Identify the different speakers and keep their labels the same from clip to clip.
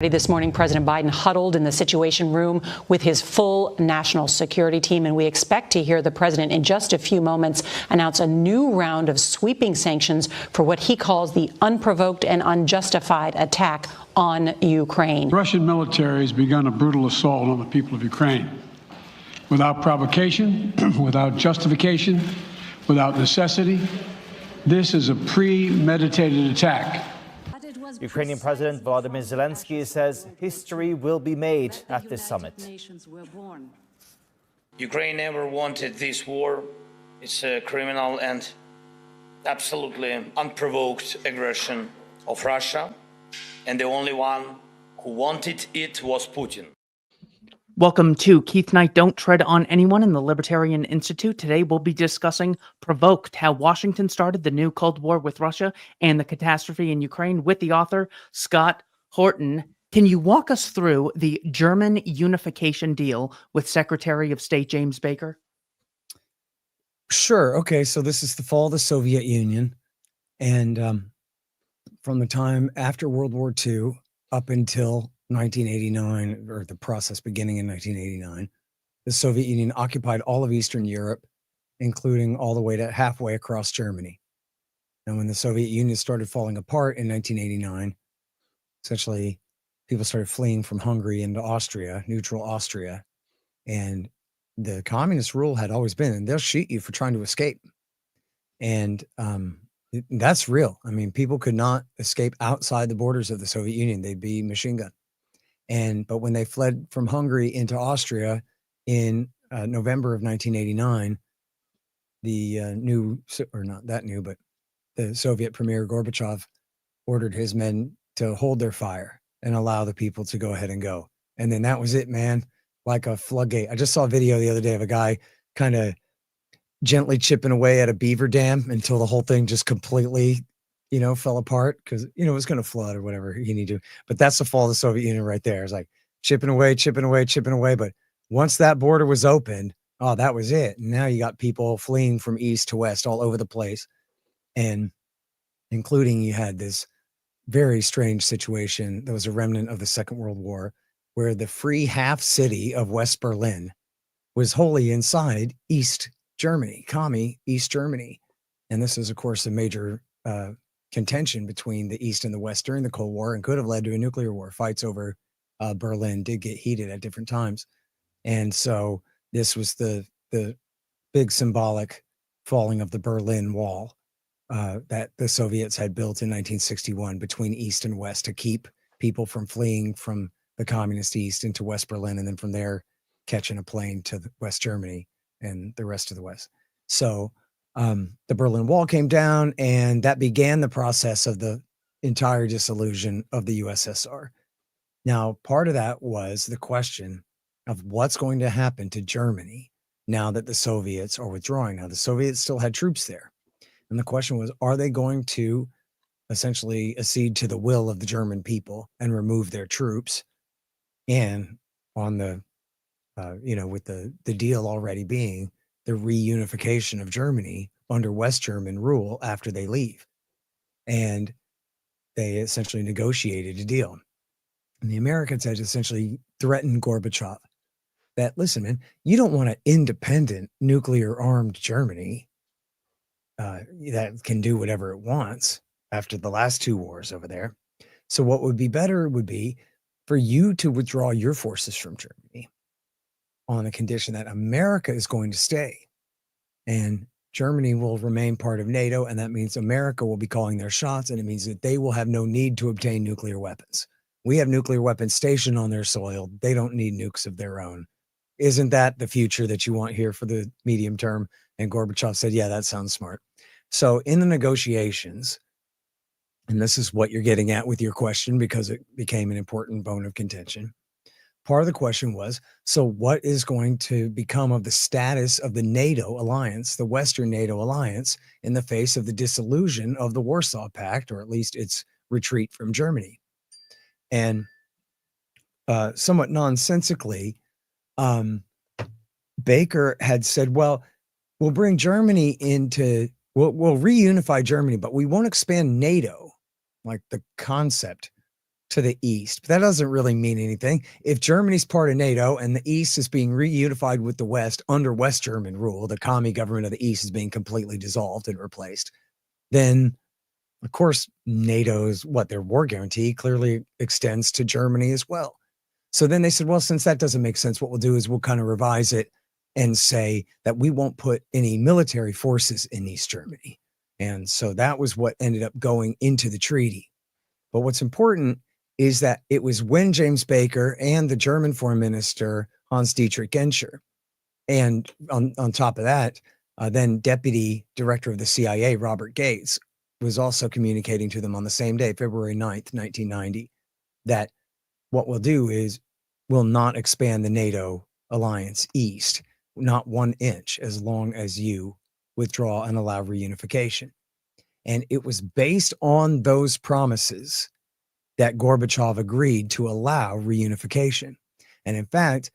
Speaker 1: This morning, President Biden huddled in the Situation Room with his full national security team, and we expect to hear the president in just a few moments announce a new round of sweeping sanctions for what he calls the unprovoked and unjustified attack on Ukraine.
Speaker 2: The Russian military has begun a brutal assault on the people of Ukraine without provocation, without justification, without necessity. This is a premeditated attack.
Speaker 3: Ukrainian President Volodymyr Zelensky says history will be made at this summit.
Speaker 4: Ukraine never wanted this war. It's a criminal and absolutely unprovoked aggression of Russia. And the only one who wanted it was Putin.
Speaker 5: Welcome to Keith Knight, Don't Tread on Anyone in the Libertarian Institute. Today we'll be discussing Provoked, how Washington started the new Cold War with Russia and the catastrophe in Ukraine with the author, Scott Horton. Can you walk us through the German unification deal with Secretary of State James Baker?
Speaker 6: Sure. Okay, so this is the fall of the Soviet Union. And from the time after World War II up until 1989, or the process beginning in 1989, the Soviet Union occupied all of Eastern Europe, including all the way to halfway across Germany. And when the Soviet Union started falling apart in 1989, essentially people started fleeing from Hungary into Austria, neutral Austria. And the communist rule had always been, and they'll shoot you for trying to escape. And that's real. I mean, people could not escape outside the borders of the Soviet Union. They'd be machine gunned. But when they fled from Hungary into Austria in November of 1989, the Soviet Premier Gorbachev ordered his men to hold their fire and allow the people to go ahead and go. And then that was it, man, like a floodgate. I just saw a video the other day of a guy kind of gently chipping away at a beaver dam until the whole thing just completely fell apart because, it was going to flood or whatever you need to. But that's the fall of the Soviet Union right there. It's like chipping away, chipping away, chipping away. But once that border was opened, oh, that was it. And now you got people fleeing from east to west all over the place. And including you had this very strange situation that was a remnant of the Second World War, where the free half city of West Berlin was wholly inside East Germany, commie East Germany. And this is, of course, a major contention between the East and the West during the Cold War and could have led to a nuclear war. Fights over Berlin did get heated at different times. And so this was the big symbolic falling of the Berlin Wall that the Soviets had built in 1961 between East and West to keep people from fleeing from the communist East into West Berlin, and then from there catching a plane to West Germany and the rest of the West. So the Berlin Wall came down, and that began the process of the entire dissolution of the USSR. Now, part of that was the question of what's going to happen to Germany now that the Soviets are withdrawing. Now, the Soviets still had troops there. And the question was, are they going to essentially accede to the will of the German people and remove their troops? And on the, with the deal already being the reunification of Germany under West German rule after they leave. And they essentially negotiated a deal. And the Americans had essentially threatened Gorbachev that, listen, man, you don't want an independent nuclear armed Germany that can do whatever it wants after the last two wars over there. So what would be better would be for you to withdraw your forces from Germany on the condition that America is going to stay. And Germany will remain part of NATO, and that means America will be calling their shots, and it means that they will have no need to obtain nuclear weapons. We have nuclear weapons stationed on their soil. They don't need nukes of their own. Isn't that the future that you want here for the medium term? And Gorbachev said, yeah, that sounds smart. So in the negotiations, and this is what you're getting at with your question because it became an important bone of contention, part of the question was, so what is going to become of the status of the NATO alliance, the Western NATO alliance, in the face of the dissolution of the Warsaw Pact, or at least its retreat from Germany? And somewhat nonsensically, Baker had said, well, we'll bring Germany into, we'll reunify Germany, but we won't expand NATO, like the concept to the east. But that doesn't really mean anything. If Germany's part of NATO and the east is being reunified with the west under West German rule, the commie government of the east is being completely dissolved and replaced, then of course NATO's their war guarantee clearly extends to Germany as well. So then they said, well, since that doesn't make sense, what we'll do is we'll kind of revise it and say that we won't put any military forces in East Germany. And so that was what ended up going into the treaty. But what's important is that it was when James Baker and the German foreign minister, Hans-Dietrich Genscher, and on top of that, then deputy director of the CIA, Robert Gates, was also communicating to them on the same day, February 9th, 1990, that what we'll do is we'll not expand the NATO alliance east, not 1 inch, as long as you withdraw and allow reunification. And it was based on those promises that Gorbachev agreed to allow reunification. And in fact,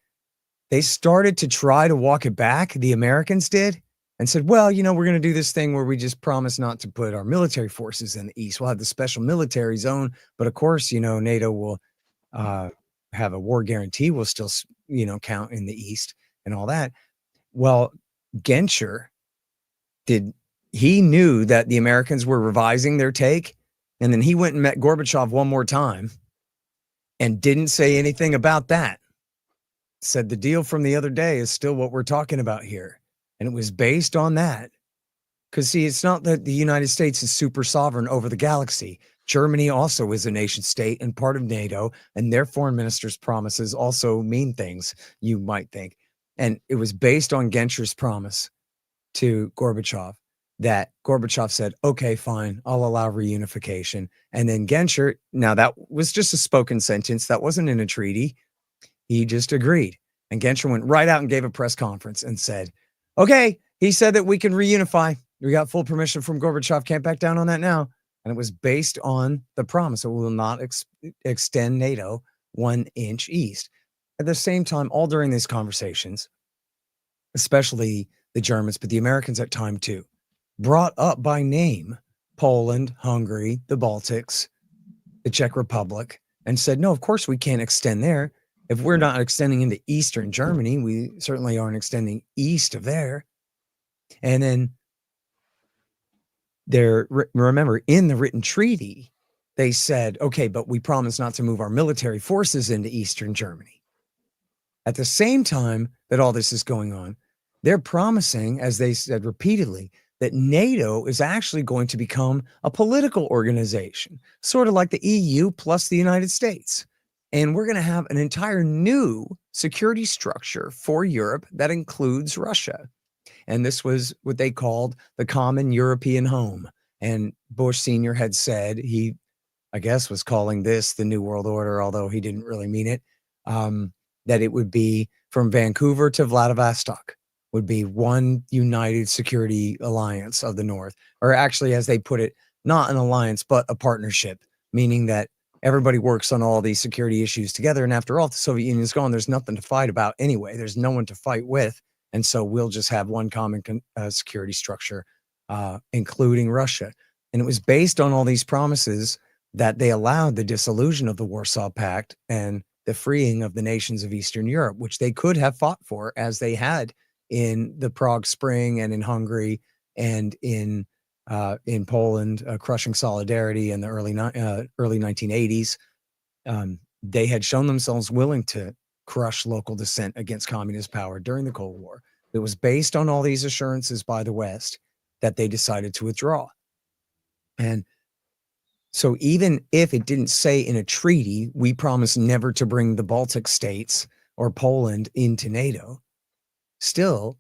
Speaker 6: they started to try to walk it back, the Americans did, and said, well, we're going to do this thing where we just promise not to put our military forces in the east. We'll have the special military zone, but of course, NATO will have a war guarantee, will still, count in the east and all that. Well, Genscher he knew that the Americans were revising their take, and then he went and met Gorbachev one more time and didn't say anything about that. Said the deal from the other day is still what we're talking about here. And it was based on that. Because see, it's not that the United States is super sovereign over the galaxy. Germany also is a nation state and part of NATO, and their foreign minister's promises also mean things, you might think. And it was based on Genscher's promise to Gorbachev that Gorbachev said, okay, fine, I'll allow reunification. And then Genscher, now that was just a spoken sentence. That wasn't in a treaty. He just agreed. And Genscher went right out and gave a press conference and said, okay, he said that we can reunify. We got full permission from Gorbachev. Can't back down on that now. And it was based on the promise that we will not extend NATO 1 inch east. At the same time, all during these conversations, especially the Germans, but the Americans at time too, brought up by name Poland, Hungary, the Baltics, the Czech Republic, and said, no, of course we can't extend there. If we're not extending into Eastern Germany, we certainly aren't extending east of there. And then remember, in the written treaty, they said, okay, but we promise not to move our military forces into Eastern Germany. At the same time that all this is going on, they're promising, as they said repeatedly, that NATO is actually going to become a political organization, sort of like the EU plus the United States. And we're going to have an entire new security structure for Europe that includes Russia. And this was what they called the common European home. And Bush Sr. had said, he, I guess, was calling this the New World Order, although he didn't really mean it, that it would be from Vancouver to Vladivostok would be one united security alliance of the North, or actually, as they put it, not an alliance, but a partnership, meaning that everybody works on all these security issues together. And after all, the Soviet Union's gone, there's nothing to fight about anyway. There's no one to fight with. And so we'll just have one common security structure, including Russia. And it was based on all these promises that they allowed the dissolution of the Warsaw Pact and the freeing of the nations of Eastern Europe, which they could have fought for, as they had in the Prague Spring and in Hungary and in Poland, crushing solidarity in the early 1980s. They had shown themselves willing to crush local dissent against communist power during the Cold War. It was based on all these assurances by the West that they decided to withdraw. And so even if it didn't say in a treaty, we promise never to bring the Baltic states or Poland into NATO, still,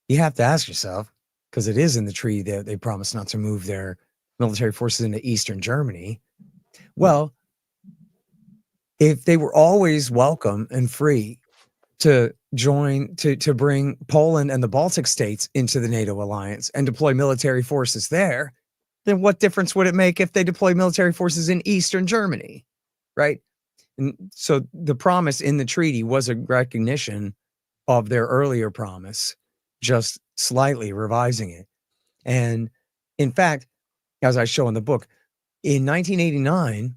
Speaker 6: you have to ask yourself, because it is in the treaty that they promised not to move their military forces into Eastern Germany. Well, if they were always welcome and free to join, to bring Poland and the Baltic states into the NATO alliance and deploy military forces there, then what difference would it make if they deploy military forces in Eastern Germany, right? And so the promise in the treaty was a recognition of their earlier promise, just slightly revising it. And in fact, as I show in the book, in 1989,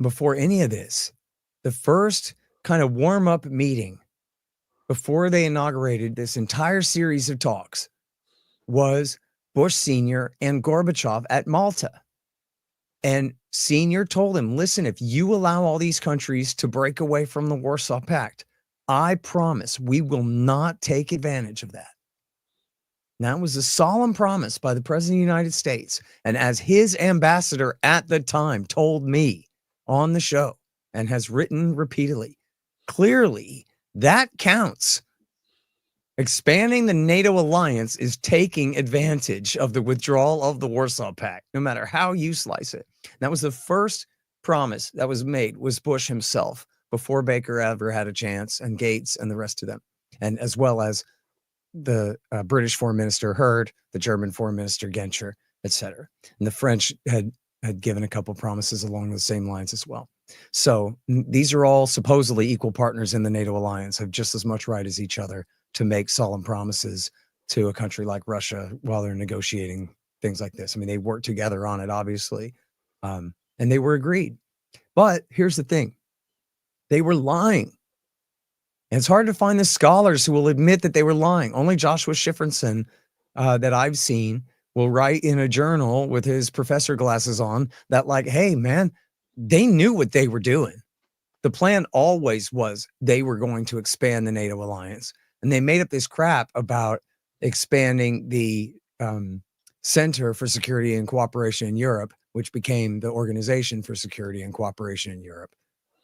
Speaker 6: before any of this, the first kind of warm-up meeting before they inaugurated this entire series of talks was Bush Sr. and Gorbachev at Malta. And Sr. told him, listen, if you allow all these countries to break away from the Warsaw Pact, I promise we will not take advantage of that. And that was a solemn promise by the President of the United States. And as his ambassador at the time told me on the show and has written repeatedly, clearly that counts. Expanding the NATO alliance is taking advantage of the withdrawal of the Warsaw Pact, no matter how you slice it. That was the first promise that was made, was Bush himself, before Baker ever had a chance, and Gates and the rest of them, and as well as the British Foreign Minister Hurd, the German Foreign Minister Genscher, etc. And the French had given a couple promises along the same lines as well. So these are all supposedly equal partners in the NATO alliance, have just as much right as each other to make solemn promises to a country like Russia while they're negotiating things like this. I mean, they work together on it, obviously, and they were agreed. But here's the thing. They were lying. And it's hard to find the scholars who will admit that they were lying. Only Joshua Schifrinson that I've seen will write in a journal with his professor glasses on that, like, hey, man, they knew what they were doing. The plan always was they were going to expand the NATO alliance. And they made up this crap about expanding the Center for Security and Cooperation in Europe, which became the Organization for Security and Cooperation in Europe.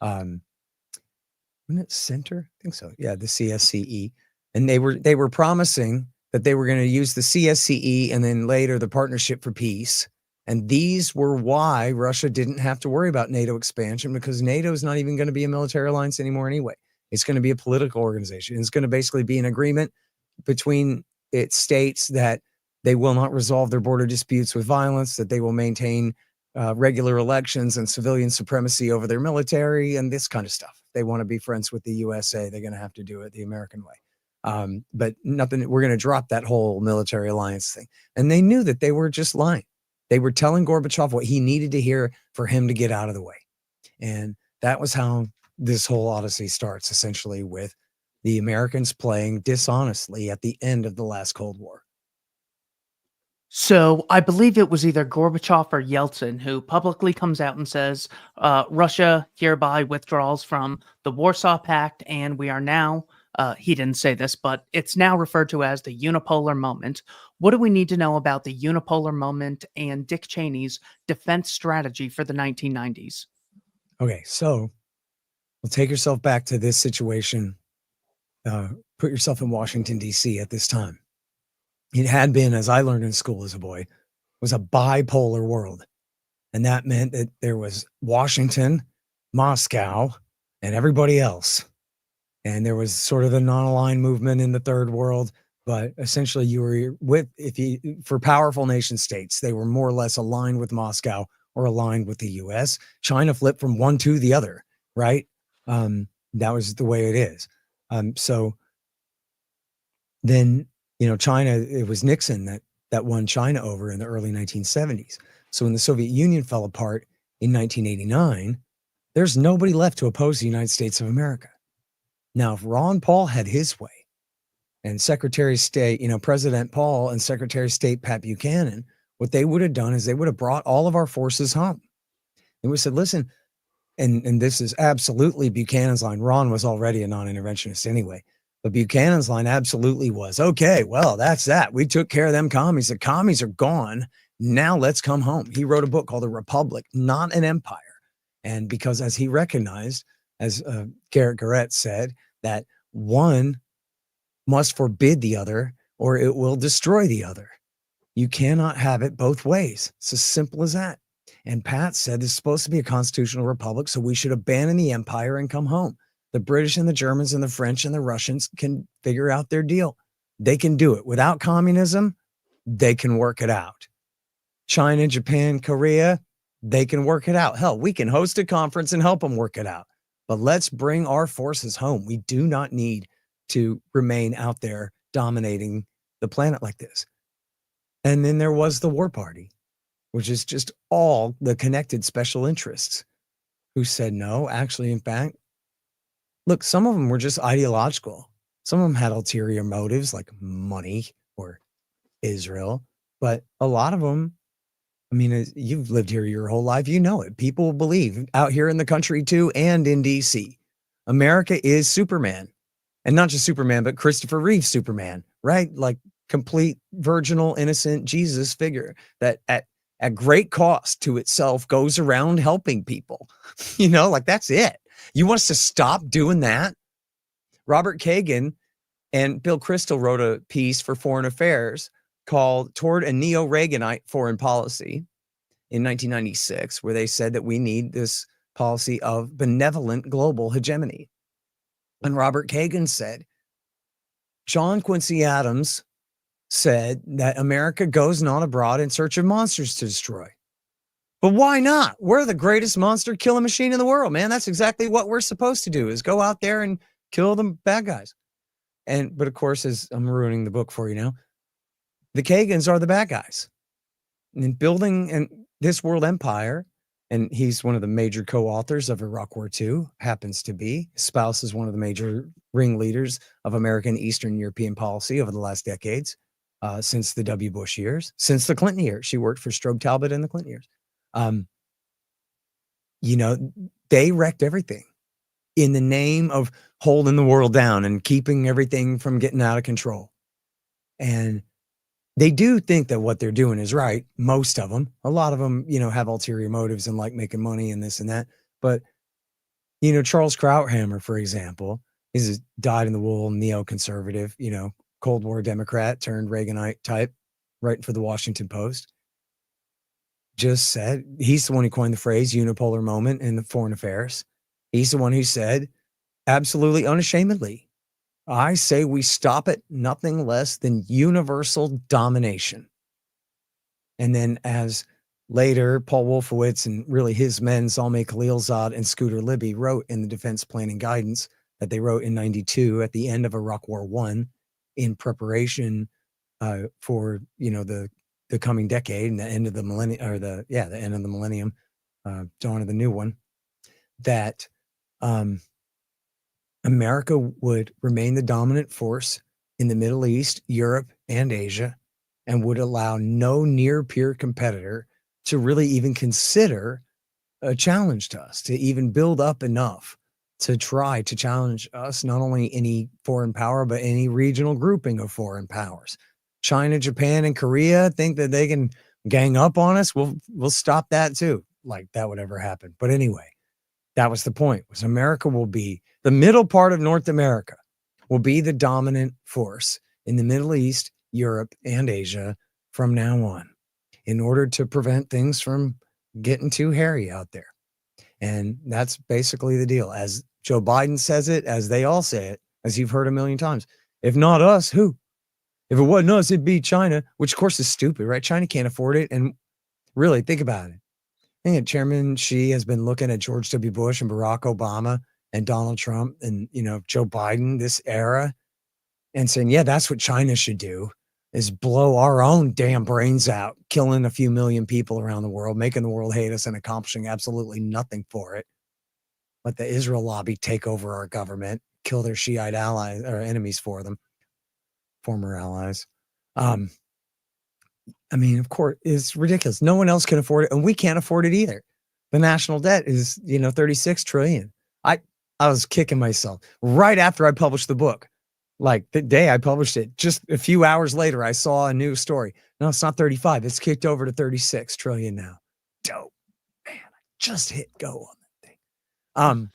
Speaker 6: Wasn't it Center? I think so. Yeah, the CSCE. And they were promising that they were going to use the CSCE and then later the Partnership for Peace. And these were why Russia didn't have to worry about NATO expansion, because NATO is not even going to be a military alliance anymore anyway. It's going to be a political organization. It's going to basically be an agreement between its states that they will not resolve their border disputes with violence, that they will maintain regular elections and civilian supremacy over their military and this kind of stuff. They want to be friends with the USA. They're going to have to do it the American way. But nothing, we're going to drop that whole military alliance thing. And they knew that they were just lying. They were telling Gorbachev what he needed to hear for him to get out of the way. And that was how this whole odyssey starts, essentially, with the Americans playing dishonestly at the end of the last Cold War.
Speaker 5: So I believe it was either Gorbachev or Yeltsin who publicly comes out and says, Russia hereby withdraws from the Warsaw Pact, and we are now, he didn't say this, but it's now referred to as the unipolar moment. What do we need to know about the unipolar moment and Dick Cheney's defense strategy for the 1990s?
Speaker 6: Okay, so we'll take yourself back to this situation. Put yourself in Washington, D.C. at this time. It had been, as I learned in school as a boy, was a bipolar world. And that meant that there was Washington, Moscow, and everybody else. And there was sort of the non-aligned movement in the third world. But essentially you were with, for powerful nation states, they were more or less aligned with Moscow or aligned with the US. China flipped from one to the other, right? That was the way it is. So then, China, it was Nixon that won China over in the early 1970s. So when the Soviet Union fell apart in 1989, there's nobody left to oppose the United States of America. Now, if Ron Paul had his way, and Secretary of State, President Paul and Secretary of State Pat Buchanan, what they would have done is they would have brought all of our forces home. And we said, listen, and this is absolutely Buchanan's line. Ron was already a non-interventionist anyway. But Buchanan's line absolutely was, okay, well, that's that. We took care of them commies. The commies are gone. Now let's come home. He wrote a book called A Republic, Not an Empire. And because as he recognized, as Garrett Garrett said, that one must forbid the other or it will destroy the other. You cannot have it both ways. It's as simple as that. And Pat said this is supposed to be a constitutional republic, so we should abandon the empire and come home. The British and the Germans and the French and the Russians can figure out their deal. They can do it. Without communism, they can work it out. China, Japan, Korea, they can work it out. Hell, we can host a conference and help them work it out. But let's bring our forces home. We do not need to remain out there dominating the planet like this. And then there was the War Party, which is just all the connected special interests who said no. Actually, in fact, look, some of them were just ideological. Some of them had ulterior motives like money or Israel, but a lot of them, I mean, you've lived here your whole life, you know it. People believe out here in the country too, and in DC, America is Superman. And not just Superman, but Christopher Reeve Superman, right? Like complete virginal, innocent Jesus figure that at great cost to itself goes around helping people. You know, like that's it. You want us to stop doing that? Robert Kagan and Bill Kristol wrote a piece for Foreign Affairs called Toward a Neo-Reaganite Foreign Policy in 1996, where they said that we need this policy of benevolent global hegemony. And Robert Kagan said, John Quincy Adams said that America goes not abroad in search of monsters to destroy. But why not? We're the greatest monster killing machine in the world, man. That's exactly what we're supposed to do, is go out there and kill the bad guys. But of course, as I'm ruining the book for you now, the Kagans are the bad guys. And building this world empire, and he's one of the major co-authors of Iraq War II, happens to be. His spouse is one of the major ringleaders of American Eastern European policy over the last decades, since the W. Bush years, since the Clinton years. She worked for Strobe Talbot in the Clinton years. You know, they wrecked everything in the name of holding the world down and keeping everything from getting out of control. And they do think that what they're doing is right. Most of them, a lot of them, you know, have ulterior motives and like making money and this and that. But, you know, Charles Krauthammer, for example, is a dyed-in-the-wool neoconservative, you know, Cold War Democrat turned Reaganite type, writing for the Washington Post. Just said, he's the one who coined the phrase unipolar moment in the foreign affairs. He's the one who said, absolutely unashamedly, I say we stop at nothing less than universal domination. And then as later Paul Wolfowitz and really his men, Zalmay Khalilzad and Scooter Libby, wrote in the Defense Planning Guidance that they wrote in 92 at the end of Iraq War I in preparation for, you know, the coming decade and the end of the millennium, or the end of the millennium, dawn of the new one, that America would remain the dominant force in the Middle East, Europe, and Asia, and would allow no near-peer competitor to really even consider a challenge to us, to even build up enough to try to challenge us, not only any foreign power, but any regional grouping of foreign powers. China, Japan, and Korea think that they can gang up on us. We'll stop that too. Like that would ever happen. But anyway, that was the point, was America will be, the middle part of North America will be the dominant force in the Middle East, Europe, and Asia from now on, in order to prevent things from getting too hairy out there. And that's basically the deal. As Joe Biden says it, as they all say it, as you've heard a million times, if not us, who? If it wasn't us, it'd be China, which of course is stupid, right? China can't afford it. And really, think about it. I think Chairman Xi has been looking at George W. Bush and Barack Obama and Donald Trump and, you know, Joe Biden, this era, and saying, yeah, that's what China should do, is blow our own damn brains out, killing a few million people around the world, making the world hate us and accomplishing absolutely nothing for it. Let the Israel lobby take over our government, kill their Shiite allies or enemies for them, former allies. I mean, of course, it's ridiculous. No one else can afford it, and we can't afford it either. The national debt is, you know, 36 trillion. I was kicking myself right after I published the book. Like the day I published it, just a few hours later, I saw a new story. No, it's not 35. It's kicked over to 36 trillion now. Dope, man. I just hit go on that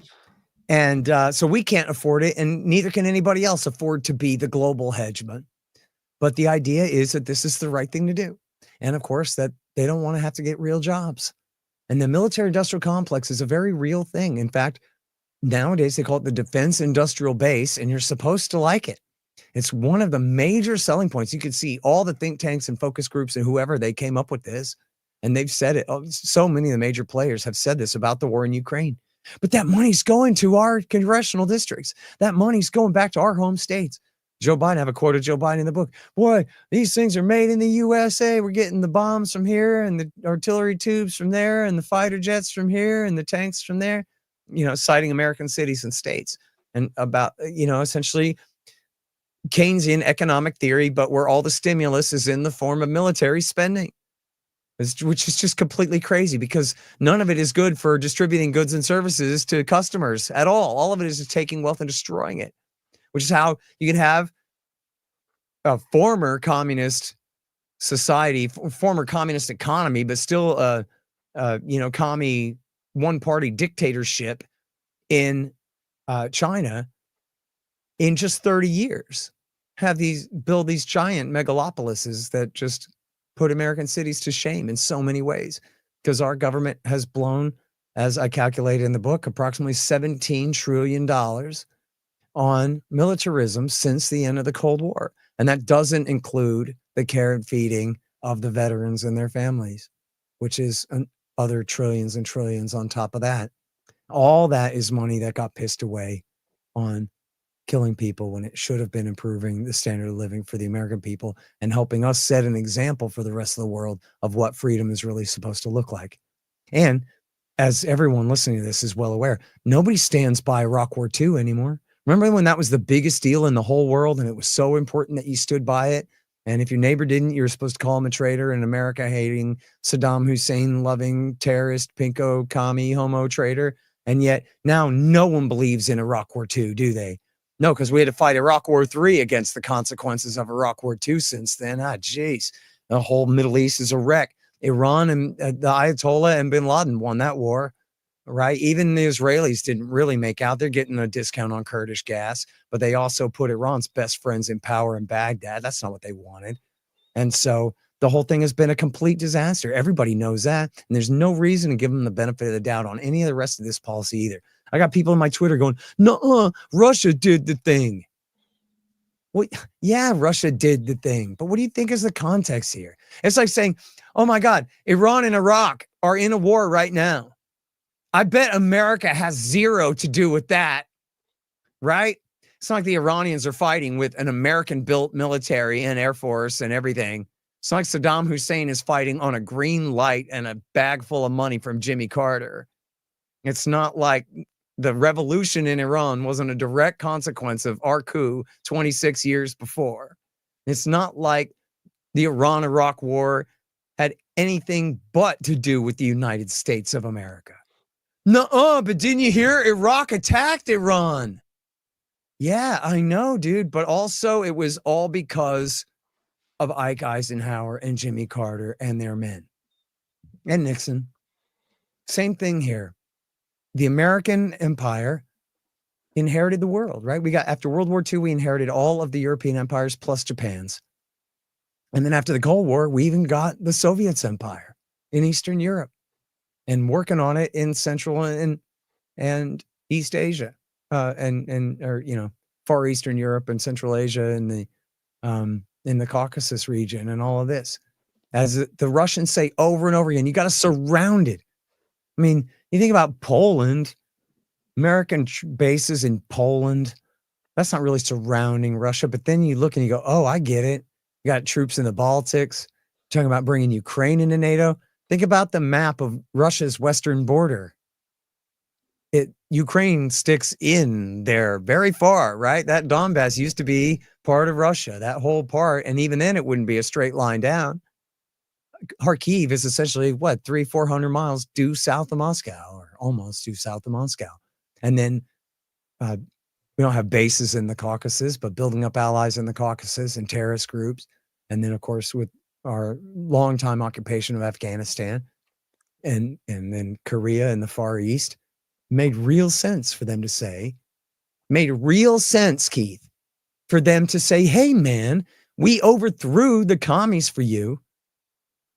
Speaker 6: thing. So we can't afford it, and neither can anybody else afford to be the global hegemon. But the idea is that this is the right thing to do. And of course, that they don't want to have to get real jobs. And the military industrial complex is a very real thing. In fact, nowadays they call it the defense industrial base, and you're supposed to like it. It's one of the major selling points. You can see all the think tanks and focus groups and whoever, they came up with this, and they've said it. So many of the major players have said this about the war in Ukraine. But that money's going to our congressional districts. That money's going back to our home states. Joe Biden, I have a quote of Joe Biden in the book. Boy, these things are made in the USA. We're getting the bombs from here and the artillery tubes from there and the fighter jets from here and the tanks from there, citing American cities and states and about, essentially Keynesian economic theory, but where all the stimulus is in the form of military spending, which is just completely crazy because none of it is good for distributing goods and services to customers at all. All of it is just taking wealth and destroying it, which is how you can have a former communist society, former communist economy, but still commie one-party dictatorship in China in just 30 years. Build these giant megalopolises that just put American cities to shame in so many ways because our government has blown, as I calculated in the book, approximately $17 trillion on militarism since the end of the Cold War. And that doesn't include the care and feeding of the veterans and their families, which is other trillions and trillions on top of that. All that is money that got pissed away on killing people when it should have been improving the standard of living for the American people and helping us set an example for the rest of the world of what freedom is really supposed to look like. And as everyone listening to this is well aware, nobody stands by Iraq War II anymore. Remember when that was the biggest deal in the whole world and it was so important that you stood by it? And if your neighbor didn't, you were supposed to call him a traitor, and America hating, Saddam Hussein loving, terrorist, pinko, commie, homo traitor. And yet now no one believes in Iraq War II, do they? No, because we had to fight Iraq War III against the consequences of Iraq War II since then. Geez, the whole Middle East is a wreck. Iran and the Ayatollah and bin Laden won that war, right? Even the Israelis didn't really make out. They're getting a discount on Kurdish gas, but they also put Iran's best friends in power in Baghdad. That's not what they wanted. And so the whole thing has been a complete disaster. Everybody knows that. And there's no reason to give them the benefit of the doubt on any of the rest of this policy either. I got people on my Twitter going, no, Russia did the thing. Well, yeah, Russia did the thing. But what do you think is the context here? It's like saying, oh my God, Iran and Iraq are in a war right now. I bet America has zero to do with that, right? It's not like the Iranians are fighting with an American-built military and Air Force and everything. It's not like Saddam Hussein is fighting on a green light and a bag full of money from Jimmy Carter. It's not like the revolution in Iran wasn't a direct consequence of our coup 26 years before. It's not like the Iran-Iraq war had anything but to do with the United States of America. Nuh-uh, but didn't you hear Iraq attacked Iran? Yeah, I know, dude. But also it was all because of Ike Eisenhower and Jimmy Carter and their men. And Nixon. Same thing here. The American empire inherited the world, right? After World War II, we inherited all of the European empires plus Japan's. And then after the Cold War, we even got the Soviet's empire in Eastern Europe and working on it in Central and East Asia, Far Eastern Europe and Central Asia and in the Caucasus region and all of this. As the Russians say over and over again, you got to surround it. I mean, you think about Poland, American bases in Poland. That's not really surrounding Russia. But then you look and you go, oh, I get it. You got troops in the Baltics. Talking about bringing Ukraine into NATO. Think about the map of Russia's western border. Ukraine sticks in there very far, right? That Donbass used to be part of Russia, that whole part. And even then it wouldn't be a straight line down. Kharkiv is essentially 300-400 miles due south of Moscow, or almost due south of Moscow. And then we don't have bases in the Caucasus, but building up allies in the Caucasus and terrorist groups. And then, of course, with our longtime occupation of Afghanistan and then Korea and the Far East, made real sense for them to say, Keith, for them to say, hey, man, we overthrew the commies for you.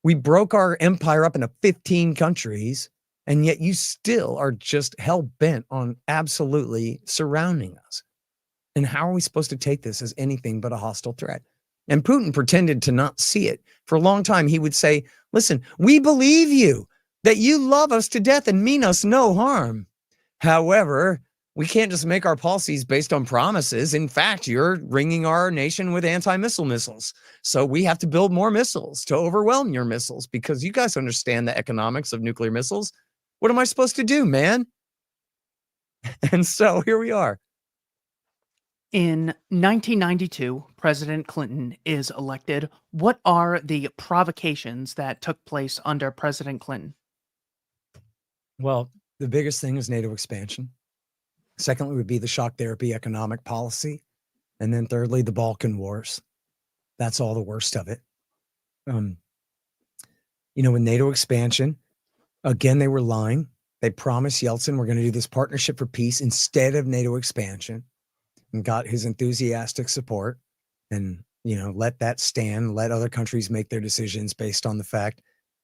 Speaker 6: We broke our empire up into 15 countries, and yet you still are just hell-bent on absolutely surrounding us. And how are we supposed to take this as anything but a hostile threat? And Putin pretended to not see it. For a long time, he would say, listen, we believe you, that you love us to death and mean us no harm. However, we can't just make our policies based on promises. In fact, you're ringing our nation with anti-missile missiles. So we have to build more missiles to overwhelm your missiles because you guys understand the economics of nuclear missiles. What am I supposed to do, man? And so here we are.
Speaker 5: In 1992, President Clinton is elected. What are the provocations that took place under President Clinton?
Speaker 6: Well, the biggest thing is NATO expansion. Secondly would be the shock therapy economic policy. And then thirdly, the Balkan Wars. That's all the worst of it. With NATO expansion, again, they were lying. They promised Yeltsin, we're going to do this partnership for peace instead of NATO expansion, and got his enthusiastic support and, let that stand, let other countries make their decisions based on the fact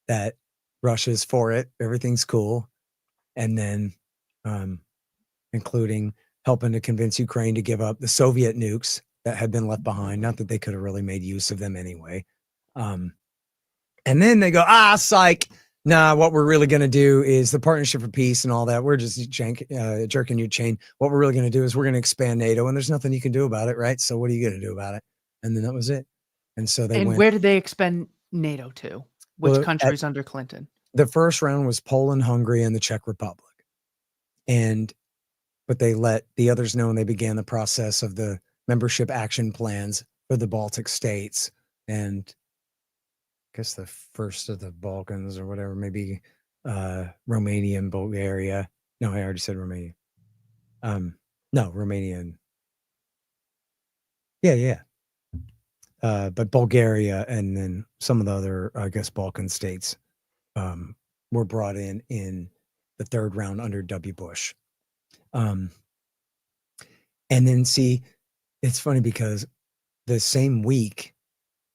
Speaker 6: that Russia's for it. Everything's cool. And then, including helping to convince Ukraine to give up the Soviet nukes that had been left behind. Not that they could have really made use of them anyway. And then they go, psych. Nah, what we're really going to do is the partnership for peace and all that. We're just jerking your chain. What we're really going to do is we're going to expand NATO, and there's nothing you can do about it, right? So what are you going to do about it? And then that was it. And so they went.
Speaker 5: Where did they expand NATO to? Which countries under Clinton?
Speaker 6: The first round was Poland, Hungary, and the Czech Republic. But they let the others know, and they began the process of the membership action plans for the Baltic states. And I guess the first of the Balkans or whatever, maybe Romania and Bulgaria. No, I already said Romania. No, Romania. And yeah. But Bulgaria and then some of the other, I guess, Balkan states were brought in the third round under W. Bush. And then see, it's funny because the same week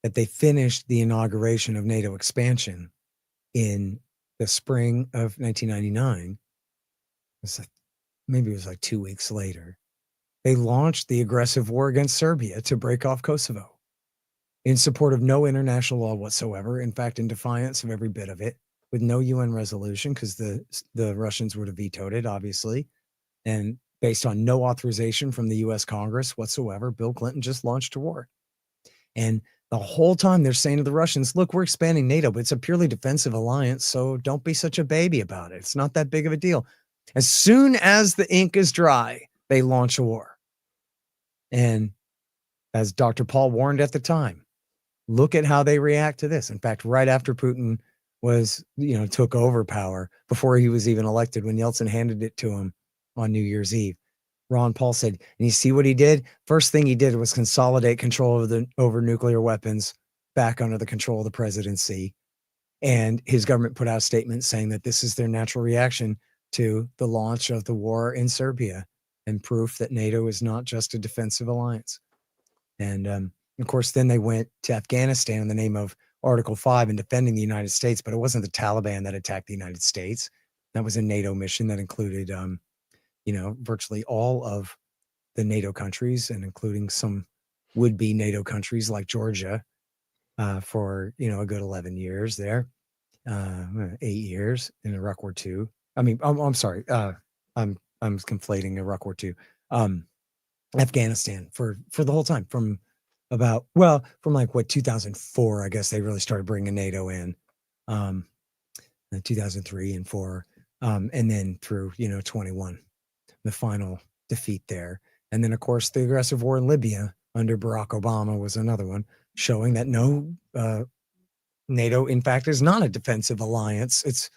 Speaker 6: that they finished the inauguration of NATO expansion in the spring of 1999, maybe it was like 2 weeks later, they launched the aggressive war against Serbia to break off Kosovo in support of no international law whatsoever. In fact, in defiance of every bit of it, with no UN resolution, because the Russians would have vetoed it, obviously. And based on no authorization from the US Congress whatsoever, Bill Clinton just launched a war. And the whole time they're saying to the Russians, look, we're expanding NATO, but it's a purely defensive alliance, so don't be such a baby about it. It's not that big of a deal. As soon as the ink is dry, they launch a war. And as Dr. Paul warned at the time, look at how they react to this. In fact, right after Putin took over power, before he was even elected, when Yeltsin handed it to him on New Year's Eve, Ron Paul said, and you see what he did? First thing he did was consolidate control over nuclear weapons back under the control of the presidency. And his government put out a statement saying that this is their natural reaction to the launch of the war in Serbia and proof that NATO is not just a defensive alliance. And of course, then they went to Afghanistan in the name of Article 5 and defending the United States, but it wasn't the Taliban that attacked the United States. That was a NATO mission that included virtually all of the NATO countries, and including some would-be NATO countries like Georgia for, a good 11 years there, 8 years in Iraq War II. I mean, I'm sorry. I'm conflating Iraq War II. Afghanistan for the whole time from 2004, I guess they really started bringing NATO in, 2003 and 4, and then through, 21. The final defeat there. And then, of course, the aggressive war in Libya under Barack Obama was another one, showing that NATO, in fact, is not a defensive alliance. It's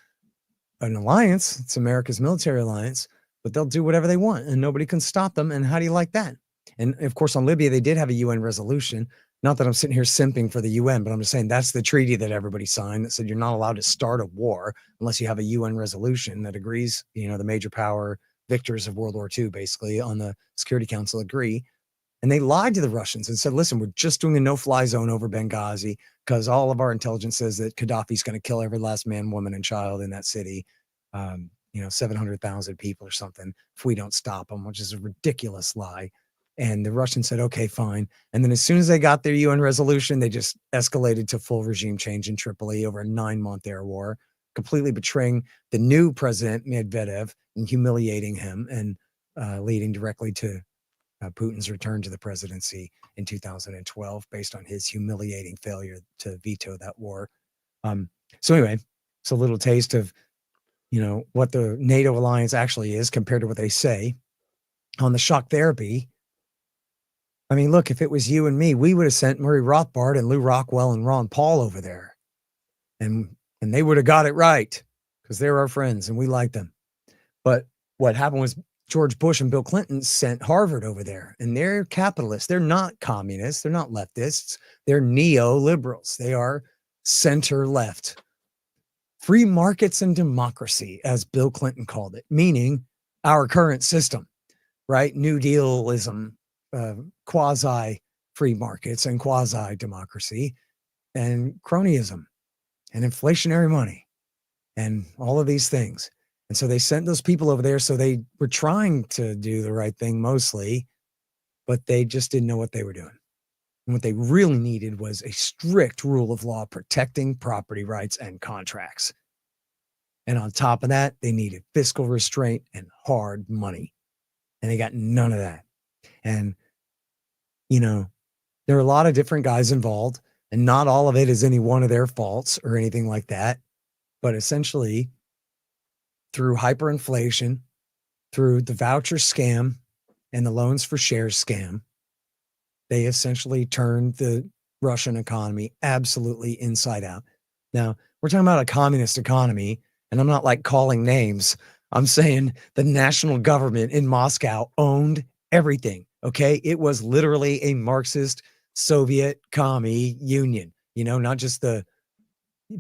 Speaker 6: an alliance. It's America's military alliance, but they'll do whatever they want and nobody can stop them. And how do you like that? And of course, on Libya, they did have a UN resolution. Not that I'm sitting here simping for the UN, but I'm just saying that's the treaty that everybody signed that said you're not allowed to start a war unless you have a UN resolution that agrees, the major power victors of World War II, basically, on the Security Council agree. And they lied to the Russians and said, listen, we're just doing a no-fly zone over Benghazi because all of our intelligence says that Gaddafi's going to kill every last man, woman, and child in that city. 700,000 people or something if we don't stop them, which is a ridiculous lie. And the Russians said, okay, fine. And then as soon as they got their UN resolution, they just escalated to full regime change in Tripoli over a 9-month air war, completely betraying the new president, Medvedev, and humiliating him and leading directly to Putin's return to the presidency in 2012, based on his humiliating failure to veto that war. So anyway, it's a little taste of, what the NATO alliance actually is compared to what they say. On the shock therapy, I mean, look, if it was you and me, we would have sent Murray Rothbard and Lou Rockwell and Ron Paul over there. And they would have got it right, because they're our friends and we like them. But what happened was George Bush and Bill Clinton sent Harvard over there, and they're capitalists. They're not communists. They're not leftists. They're neoliberals. They are center left. Free markets and democracy, as Bill Clinton called it, meaning our current system, right? New Dealism, quasi free markets and quasi democracy, and cronyism and inflationary money and all of these things. And so they sent those people over there. So they were trying to do the right thing mostly, but they just didn't know what they were doing. And what they really needed was a strict rule of law protecting property rights and contracts. And on top of that, they needed fiscal restraint and hard money. And they got none of that. And, there are a lot of different guys involved, and not all of it is any one of their faults or anything like that. But essentially, through hyperinflation, through the voucher scam and the loans for shares scam, they essentially turned the Russian economy absolutely inside out. Now, we're talking about a communist economy, and I'm not like calling names. I'm saying the national government in Moscow owned everything, okay? It was literally a Marxist Soviet commie union, not just the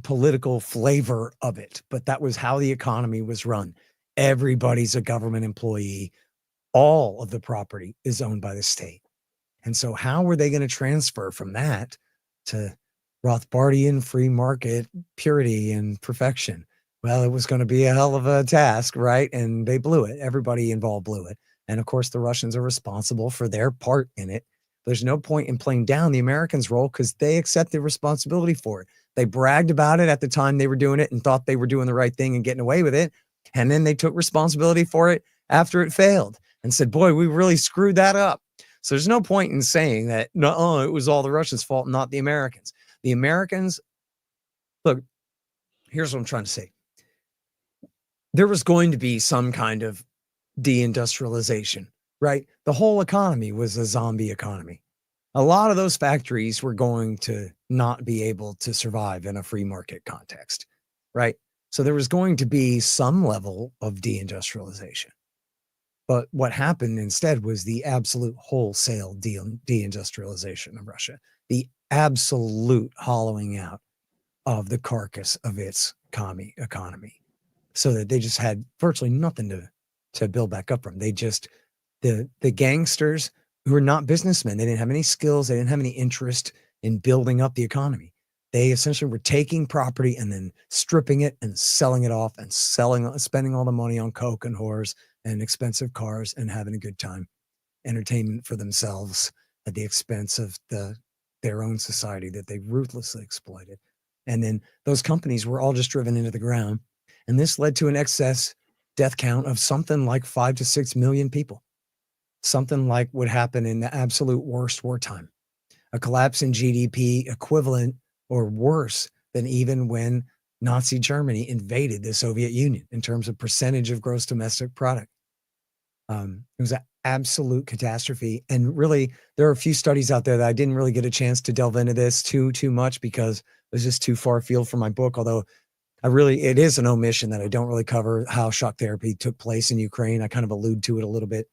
Speaker 6: political flavor of it, but that was how the economy was run. Everybody's a government employee. All of the property is owned by the state. And so how were they going to transfer from that to Rothbardian free market purity and perfection? Well, it was going to be a hell of a task, right? And they blew it. Everybody involved blew it. And of course, the Russians are responsible for their part in it. There's no point in playing down the Americans' role, because they accepted responsibility for it. They bragged about it at the time they were doing it and thought they were doing the right thing and getting away with it. And then they took responsibility for it after it failed and said, boy, we really screwed that up. So there's no point in saying that, no, it was all the Russians' fault, not the Americans. The Americans, look, here's what I'm trying to say. There was going to be some kind of deindustrialization, right? The whole economy was a zombie economy. A lot of those factories were going to not be able to survive in a free market context, right? So there was going to be some level of deindustrialization. But what happened instead was the absolute wholesale deindustrialization of Russia, the absolute hollowing out of the carcass of its commie economy, so that they just had virtually nothing to build back up from. They just, the gangsters who were not businessmen, they didn't have any skills, they didn't have any interest in building up the economy. They essentially were taking property and then stripping it and selling it off and spending all the money on coke and whores and expensive cars and having a good time, entertainment for themselves at the expense of their own society that they ruthlessly exploited. And then those companies were all just driven into the ground. And this led to an excess death count of something like 5 to 6 million people, something like would happen in the absolute worst wartime, a collapse in GDP equivalent or worse than even when Nazi Germany invaded the Soviet Union in terms of percentage of gross domestic product. It was an absolute catastrophe. And really, there are a few studies out there that I didn't really get a chance to delve into this too much, because it was just too far afield from my book. Although it is an omission that I don't really cover how shock therapy took place in Ukraine. I kind of allude to it a little bit,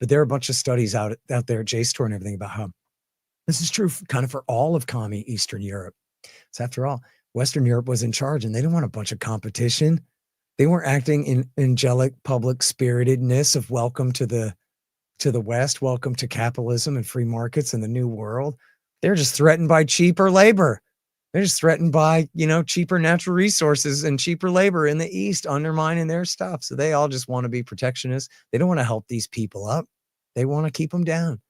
Speaker 6: but there are a bunch of studies out there at JSTOR and everything about how this is true kind of for all of commie Eastern Europe. So after all, Western Europe was in charge and they didn't want a bunch of competition. They weren't acting in angelic public spiritedness of welcome to the West, welcome to capitalism and free markets and the new world. They're just threatened by cheaper labor. They're just threatened by, cheaper natural resources and cheaper labor in the East undermining their stuff. So they all just want to be protectionists. They don't want to help these people up. They want to keep them down.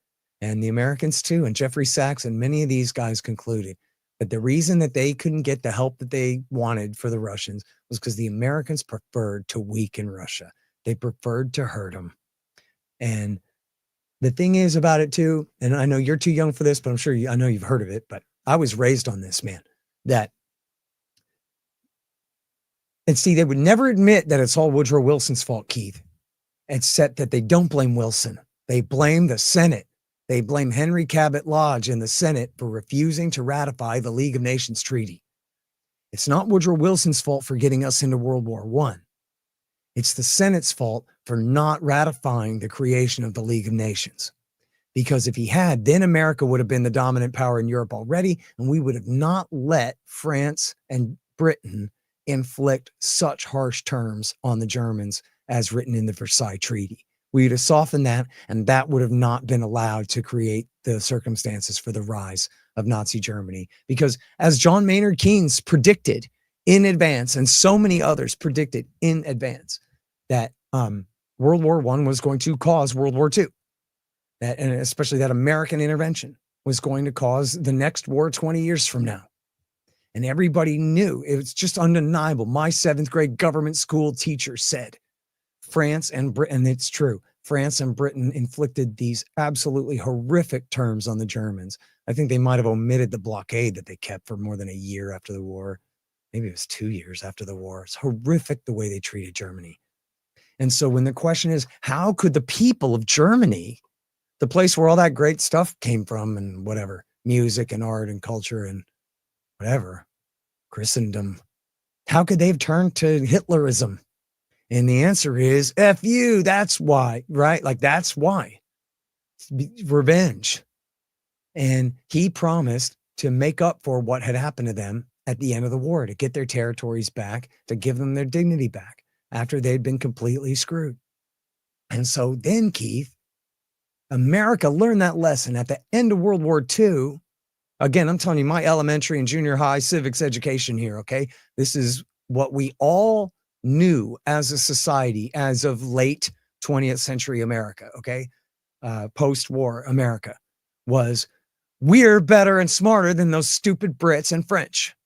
Speaker 6: And the Americans too. And Jeffrey Sachs and many of these guys concluded that the reason that they couldn't get the help that they wanted for the Russians was because the Americans preferred to weaken Russia. They preferred to hurt them. And the thing is about it too, and I know you're too young for this, but I'm sure I know you've heard of it, but I was raised on this, man, and see, they would never admit that it's all Woodrow Wilson's fault, Keith, except that they don't blame Wilson. They blame the Senate. They blame Henry Cabot Lodge in the Senate for refusing to ratify the League of Nations Treaty. It's not Woodrow Wilson's fault for getting us into World War I. It's the Senate's fault for not ratifying the creation of the League of Nations. Because if he had, then America would have been the dominant power in Europe already, and we would have not let France and Britain inflict such harsh terms on the Germans as written in the Versailles Treaty. We would have softened that, and that would have not been allowed to create the circumstances for the rise of Nazi Germany. Because as John Maynard Keynes predicted in advance, and so many others predicted in advance, that World War I was going to cause World War II. That, and especially that American intervention was going to cause the next war 20 years from now. And everybody knew, it was just undeniable. My 7th grade government school teacher said, France and Britain, it's true, France and Britain inflicted these absolutely horrific terms on the Germans. I think they might have omitted the blockade that they kept for more than a year after the war. Maybe it was 2 years after the war. It's horrific the way they treated Germany. And so when the question is, how could the people of Germany, the place where all that great stuff came from and whatever, music and art and culture and whatever, Christendom, how could they have turned to Hitlerism? And the answer is, F you, that's why, right? Like, that's why. Revenge. And he promised to make up for what had happened to them at the end of the war, to get their territories back, to give them their dignity back after they'd been completely screwed. And so then, Keith, America learned that lesson at the end of World War II. Again, I'm telling you, my elementary and junior high civics education here, okay? This is what we all knew as a society as of late 20th century America, okay? Post-war America was, we're better and smarter than those stupid Brits and French.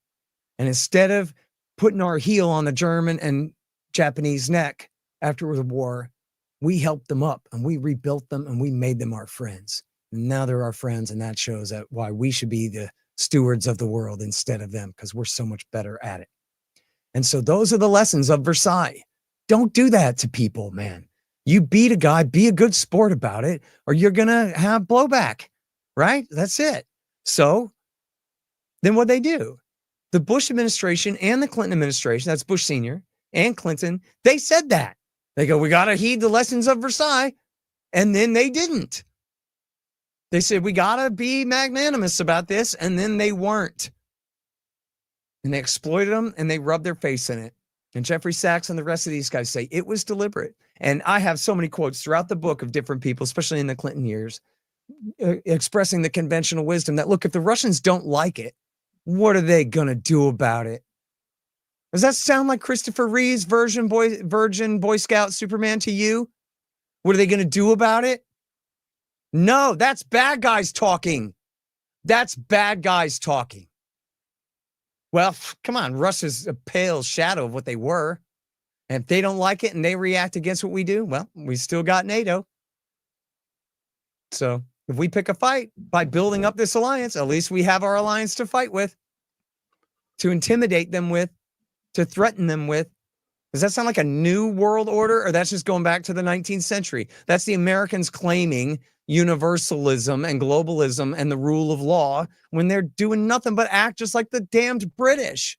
Speaker 6: And instead of putting our heel on the German and Japanese neck after the war, we helped them up and we rebuilt them and we made them our friends. And now they're our friends, and that shows that why we should be the stewards of the world instead of them, because we're so much better at it. And so those are the lessons of Versailles. Don't do that to people, man. You beat a guy, be a good sport about it, or you're going to have blowback, right? That's it. So then what they do, the Bush administration and the Clinton administration, that's Bush Sr. and Clinton, they said that. They go, we got to heed the lessons of Versailles. And then they didn't. They said, we got to be magnanimous about this. And then they weren't. And they exploited them and they rubbed their face in it. And Jeffrey Sachs and the rest of these guys say it was deliberate. And I have so many quotes throughout the book of different people, especially in the Clinton years, expressing the conventional wisdom that, look, if the Russians don't like it, what are they going to do about it? Does that sound like Christopher Reeve's Virgin Boy Scout Superman to you? What are they going to do about it? No, that's bad guys talking. That's bad guys talking. Well, come on, Russia's a pale shadow of what they were. And if they don't like it and they react against what we do, well, we still got NATO. So if we pick a fight by building up this alliance, at least we have our alliance to fight with, to intimidate them with, to threaten them with. Does that sound like a new world order, or that's just going back to the 19th century? That's the Americans claiming universalism and globalism and the rule of law when they're doing nothing but act just like the damned British.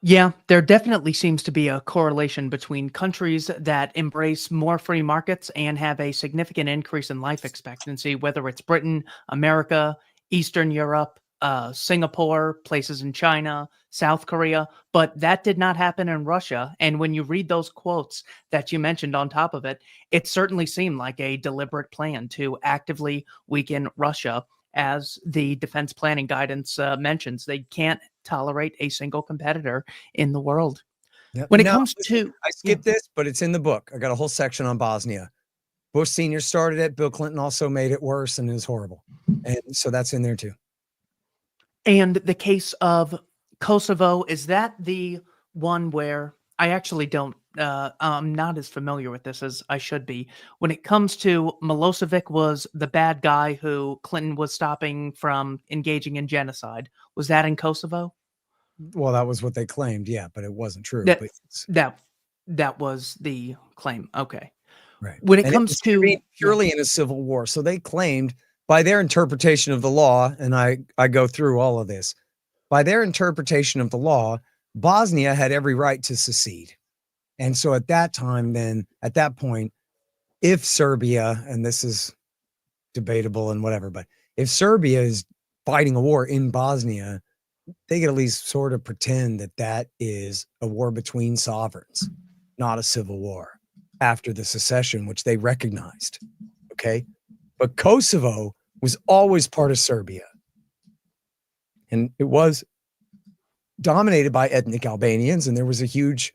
Speaker 5: Yeah, there definitely seems to be a correlation between countries that embrace more free markets and have a significant increase in life expectancy, whether it's Britain, America, Eastern Europe, Singapore, places in China, South Korea, but that did not happen in Russia. And when you read those quotes that you mentioned on top of it, it certainly seemed like a deliberate plan to actively weaken Russia. As the defense planning guidance mentions, they can't tolerate a single competitor in the world.
Speaker 6: Yep.
Speaker 5: When it
Speaker 6: Now,
Speaker 5: comes to,
Speaker 6: I skipped this, but it's in the book. I got a whole section on Bosnia. Bush Sr. started it. Bill Clinton also made it worse, and it was horrible. And so that's in there too.
Speaker 5: and the case of Kosovo, is that the one where I actually don't I'm not as familiar with this as I should be. When it comes to Milosevic was the bad guy who Clinton was stopping from engaging in genocide. Was that in Kosovo?
Speaker 6: Well, that was what they claimed, yeah, but it wasn't true.
Speaker 5: That
Speaker 6: But
Speaker 5: that that was the claim. Okay.
Speaker 6: right.
Speaker 5: When it
Speaker 6: And it
Speaker 5: comes
Speaker 6: was
Speaker 5: to
Speaker 6: purely in a civil war. So they claimed by their interpretation of the law, and I go through all of this, by their interpretation of the law, Bosnia had every right to secede. And so at that time, then at that point, if Serbia, and this is debatable and whatever, but if Serbia is fighting a war in Bosnia, they could at least sort of pretend that that is a war between sovereigns, not a civil war after the secession, which they recognized. Okay. But Kosovo was always part of Serbia. And it was dominated by ethnic Albanians, and there was a huge,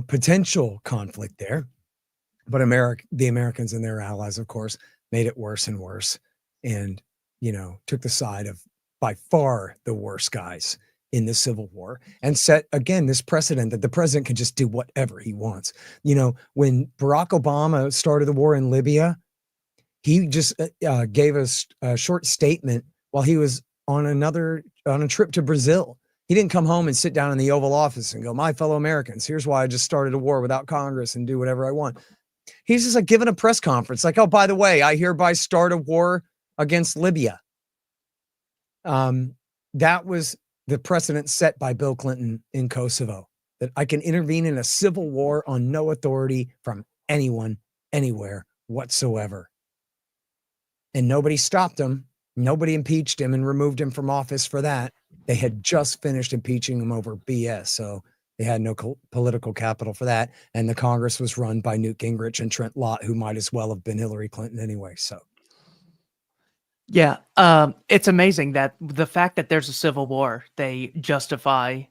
Speaker 6: potential conflict there. But the Americans and their allies, of course, made it worse and worse, and took the side of by far the worst guys in the Civil War, and set again this precedent that the president can just do whatever he wants. When Barack Obama started the war in Libya, he just gave us a short statement while he was on a trip to Brazil. He didn't come home and sit down in the Oval Office and go, "My fellow Americans, here's why I just started a war without Congress and do whatever I want." He's just like giving a press conference like, "Oh, by the way, I hereby start a war against Libya." That was the precedent set by Bill Clinton in Kosovo, that I can intervene in a civil war on no authority from anyone, anywhere whatsoever. And nobody stopped him. Nobody impeached him and removed him from office for that. They had just finished impeaching him over BS. So they had no political capital for that. And the Congress was run by Newt Gingrich and Trent Lott, who might as well have been Hillary Clinton anyway. So.
Speaker 5: Yeah, it's amazing that the fact that there's a civil war, they justify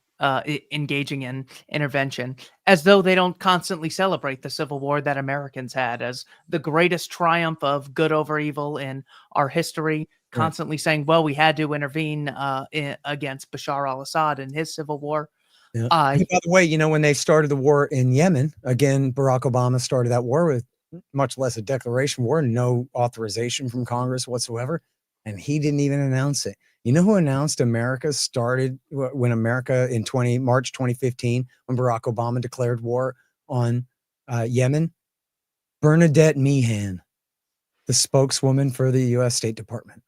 Speaker 5: engaging in intervention, as though they don't constantly celebrate the Civil War that Americans had as the greatest triumph of good over evil in our history. Constantly saying, "Well, we had to intervene against Bashar al-Assad in his civil war."
Speaker 6: Yeah. By the way, when they started the war in Yemen, again, Barack Obama started that war with much less a declaration war, no authorization from Congress whatsoever. And he didn't even announce it. You know who announced America started when America in March 2015, when Barack Obama declared war on Yemen? Bernadette Meehan, the spokeswoman for the U.S. State Department,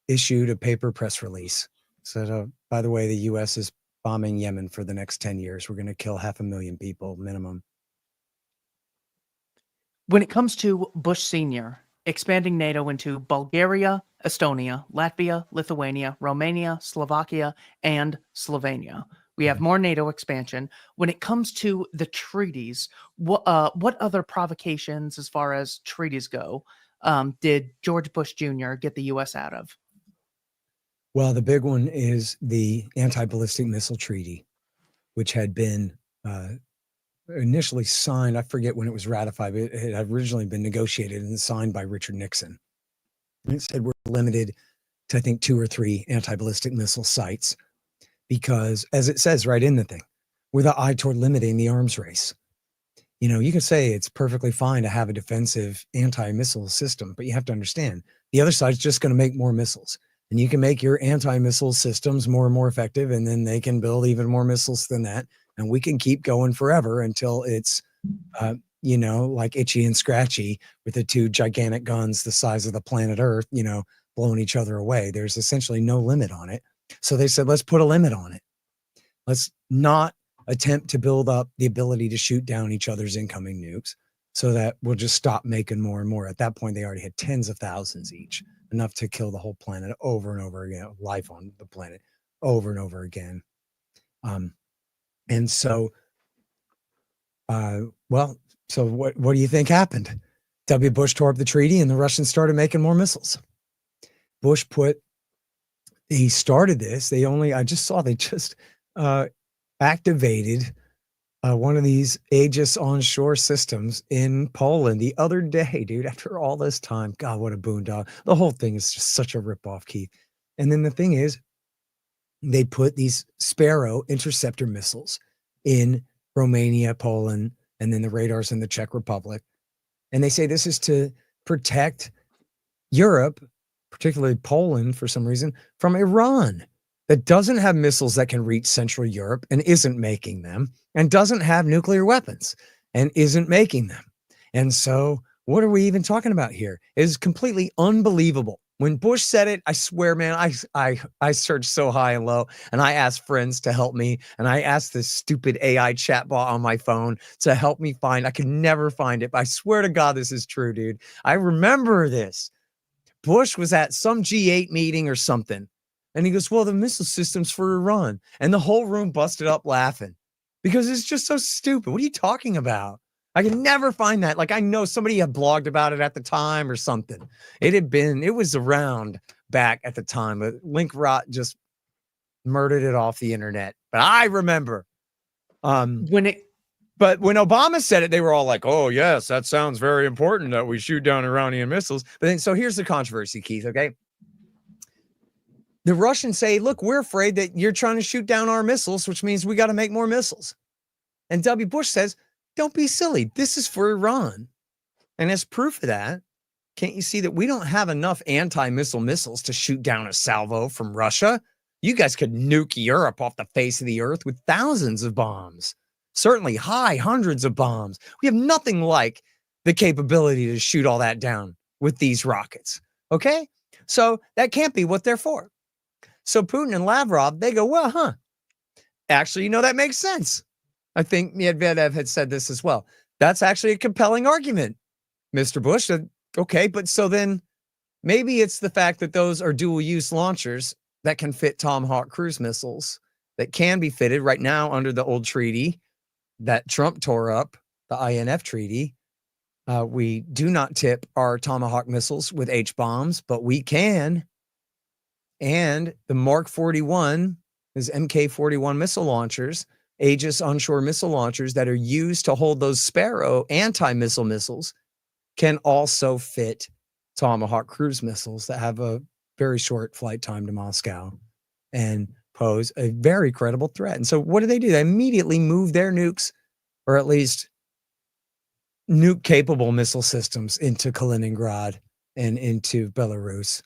Speaker 6: issued a paper press release. Said, by the way, the U.S. is bombing Yemen for the next 10 years. We're going to kill 500,000 people minimum.
Speaker 5: When it comes to Bush Sr. expanding NATO into Bulgaria, Estonia, Latvia, Lithuania, Romania, Slovakia, and Slovenia, we have more NATO expansion. When it comes to the treaties, what other provocations as far as treaties go did George Bush Jr. get the U.S. out of?
Speaker 6: Well, the big one is the anti-ballistic missile treaty, which had been initially signed. I forget when it was ratified, but it had originally been negotiated and signed by Richard Nixon. And it said we're limited to, I think, 2 or 3 anti-ballistic missile sites because, as it says right in the thing, with an eye toward limiting the arms race. You can say it's perfectly fine to have a defensive anti-missile system, but you have to understand the other side's just going to make more missiles. And you can make your anti-missile systems more and more effective, and then they can build even more missiles than that. And we can keep going forever until it's, like Itchy and Scratchy with the 2 gigantic guns the size of the planet Earth, blowing each other away. There's essentially no limit on it. So they said, let's put a limit on it. Let's not attempt to build up the ability to shoot down each other's incoming nukes so that we'll just stop making more and more. At that point, they already had tens of thousands each, enough to kill the whole planet over and over again, life on the planet over and over again. And so, so what do you think happened? W. Bush tore up the treaty and the Russians started making more missiles. He started this. I just saw they just activated one of these Aegis onshore systems in Poland the other day, dude, after all this time. God, what a boondoggle. The whole thing is just such a ripoff, Keith. And then the thing is, they put these Sparrow interceptor missiles in Romania, Poland, and then the radars in the Czech Republic. And they say this is to protect Europe, particularly Poland for some reason, from Iran that doesn't have missiles that can reach Central Europe and isn't making them, and doesn't have nuclear weapons and isn't making them. And so what are we even talking about here? It is completely unbelievable. When Bush said it, I swear, man, I searched so high and low, and I asked friends to help me, and I asked this stupid AI chatbot on my phone to help me find. I could never find it, but I swear to God, this is true, dude. I remember this. Bush was at some G8 meeting or something, and he goes, well, the missile system's for Iran. And the whole room busted up laughing because it's just so stupid. What are you talking about? I can never find that. Like, I know somebody had blogged about it at the time or something. It was around back at the time, but Link Rot just murdered it off the internet. But I remember
Speaker 5: But
Speaker 6: when Obama said it, they were all like, oh, yes, that sounds very important that we shoot down Iranian missiles. But then, so here's the controversy, Keith, okay? The Russians say, look, we're afraid that you're trying to shoot down our missiles, which means we got to make more missiles. And W. Bush says, don't be silly. This is for Iran. And as proof of that, can't you see that we don't have enough anti-missile missiles to shoot down a salvo from Russia? You guys could nuke Europe off the face of the earth with thousands of bombs, certainly high hundreds of bombs. We have nothing like the capability to shoot all that down with these rockets. Okay? So that can't be what they're for. So Putin and Lavrov, they go, well, actually, that makes sense. I think Medvedev had said this as well. That's actually a compelling argument, Mr. Bush. Okay, but so then maybe it's the fact that those are dual-use launchers that can fit Tomahawk cruise missiles that can be fitted right now under the old treaty that Trump tore up, the INF treaty. We do not tip our Tomahawk missiles with H-bombs, but we can. And the Mark 41 is MK-41 missile launchers, Aegis onshore missile launchers that are used to hold those Sparrow anti-missile missiles, can also fit Tomahawk cruise missiles that have a very short flight time to Moscow and pose a very credible threat. And so what do? They immediately move their nukes, or at least nuke-capable missile systems, into Kaliningrad and into Belarus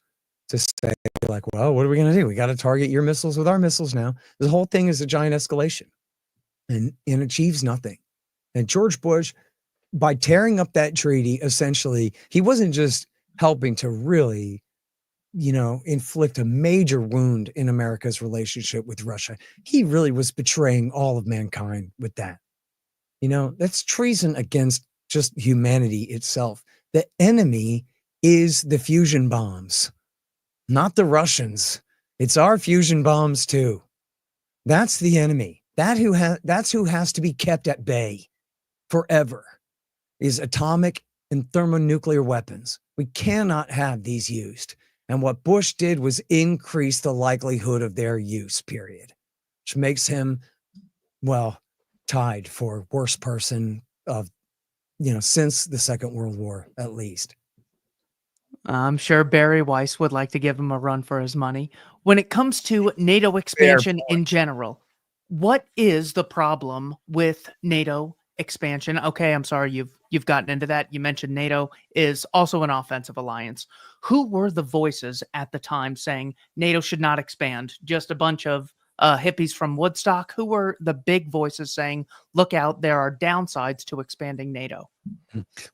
Speaker 6: to say, like, well, what are we going to do? We got to target your missiles with our missiles now. The whole thing is a giant escalation and achieves nothing. And George Bush, by tearing up that treaty, essentially, he wasn't just helping to really, inflict a major wound in America's relationship with Russia. He really was betraying all of mankind with that. That's treason against just humanity itself. The enemy is the fusion bombs, not the Russians. It's our fusion bombs too. That's the enemy. That's who has to be kept at bay forever, is atomic and thermonuclear weapons. We cannot have these used. And what Bush did was increase the likelihood of their use, period, which makes him, tied for worst person of, since the Second World War, at least.
Speaker 5: I'm sure Barry Weiss would like to give him a run for his money. When it comes to NATO expansion in general, what is the problem with NATO expansion? Okay, I'm sorry you've gotten into that. You mentioned NATO is also an offensive alliance. Who were the voices at the time saying NATO should not expand? Just a bunch of hippies from Woodstock? Who were the big voices saying, look out, there are downsides to expanding NATO?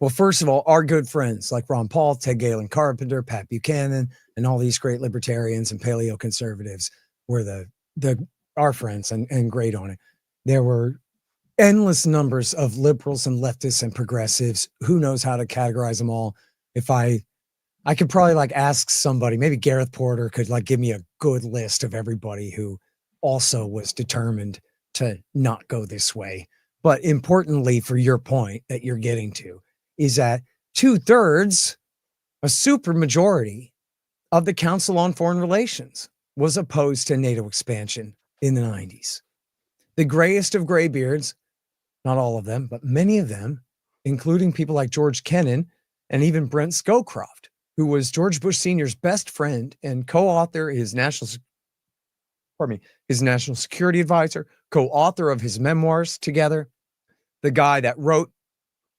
Speaker 6: Well, first of all, our good friends like Ron Paul, Ted Galen Carpenter, Pat Buchanan, and all these great libertarians and paleo conservatives were our friends and great on it. There were endless numbers of liberals and leftists and progressives. Who knows how to categorize them all? If I could probably ask somebody, maybe Gareth Porter could give me a good list of everybody who also was determined to not go this way. But importantly, for your point that you're getting to, is that 2/3, a super majority of the Council on Foreign Relations, was opposed to NATO expansion in the 90s. The grayest of graybeards, not all of them, but many of them, including people like George Kennan and even Brent Scowcroft, who was George Bush Sr.'s best friend and co-author, his national security advisor, co-author of his memoirs together. the guy that wrote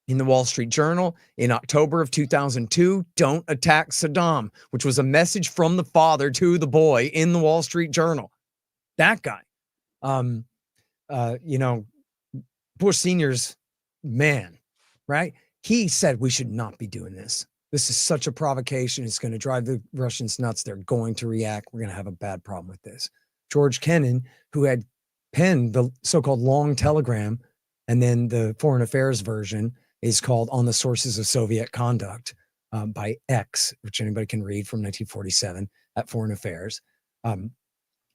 Speaker 6: in the Wall Street Journal in October of 2002, "Don't attack Saddam," which was a message from the father to the boy in the Wall Street Journal. That guy. You know, Bush Sr.'s man, right? He said we should not be doing this. This is such a provocation. It's going to drive the Russians nuts. They're going to react. We're going to have a bad problem with this. George Kennan, who had penned the so-called long telegram, and then the foreign affairs version is called "On the Sources of Soviet Conduct" by X, which anybody can read, from 1947 at Foreign Affairs. And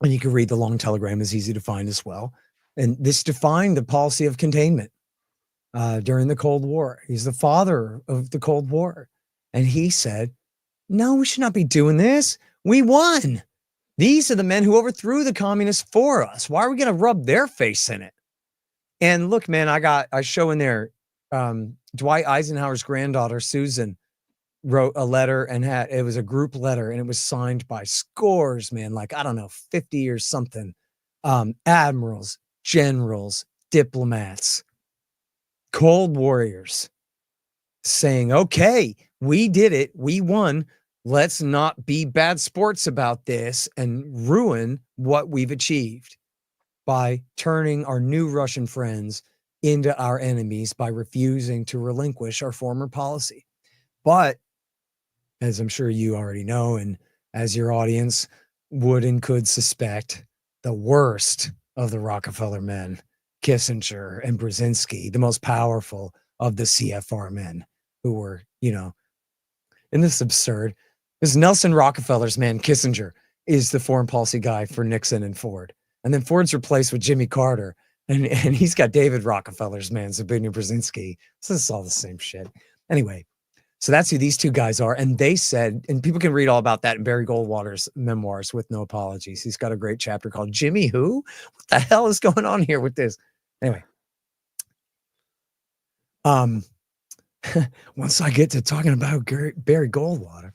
Speaker 6: you can read the long telegram, is easy to find as well. And this defined the policy of containment during the Cold War. He's the father of the Cold War. And he said, no, we should not be doing this. We won. These are the men who overthrew the communists for us. Why are we going to rub their face in it? And look, man, I show in there, Dwight Eisenhower's granddaughter, Susan, wrote a letter, and it was a group letter, and it was signed by scores, man, like, I don't know, 50 or something, admirals, generals, diplomats, cold warriors, saying, okay, we did it. We won. Let's not be bad sports about this and ruin what we've achieved by turning our new Russian friends into our enemies by refusing to relinquish our former policy. But as I'm sure you already know, and as your audience would and could suspect, the worst of the Rockefeller men, Kissinger and Brzezinski, the most powerful of the CFR men, who were, and this is absurd. This Nelson Rockefeller's man, Kissinger, is the foreign policy guy for Nixon and Ford. And then Ford's replaced with Jimmy Carter. And he's got David Rockefeller's man, Zbigniew Brzezinski. So this is all the same shit. Anyway, so that's who these two guys are. And they said, and people can read all about that in Barry Goldwater's memoirs, With No Apologies. He's got a great chapter called Jimmy Who? What the hell is going on here with this? Anyway. Once I get to talking about Barry Goldwater.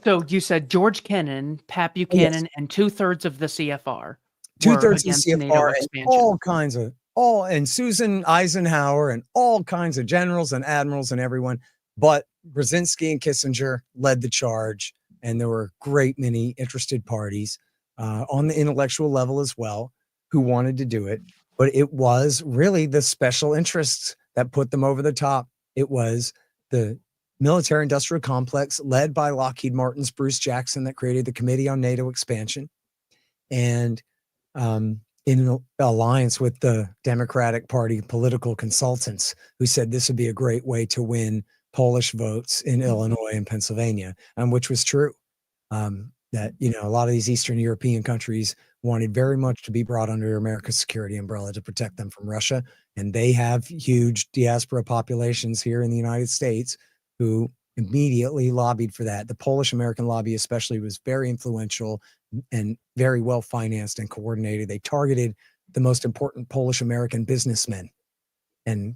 Speaker 5: So you said George Kennan, Pat Buchanan,
Speaker 6: yes.
Speaker 5: And 2/3 of the CFR.
Speaker 6: 2/3 of the CFR and all kinds of, and Susan Eisenhower and all kinds of generals and admirals and everyone. But Brzezinski and Kissinger led the charge, and there were a great many interested parties on the intellectual level as well who wanted to do it. But it was really the special interests that put them over the top. It was the military industrial complex led by Lockheed Martin's Bruce Jackson that created the Committee on NATO Expansion, and in an alliance with the Democratic Party political consultants, who said this would be a great way to win Polish votes in Illinois and Pennsylvania, and which was true. That, a lot of these Eastern European countries wanted very much to be brought under America's security umbrella to protect them from Russia. And they have huge diaspora populations here in the United States who immediately lobbied for that. The Polish American lobby especially was very influential and very well financed and coordinated. They targeted the most important Polish American businessmen and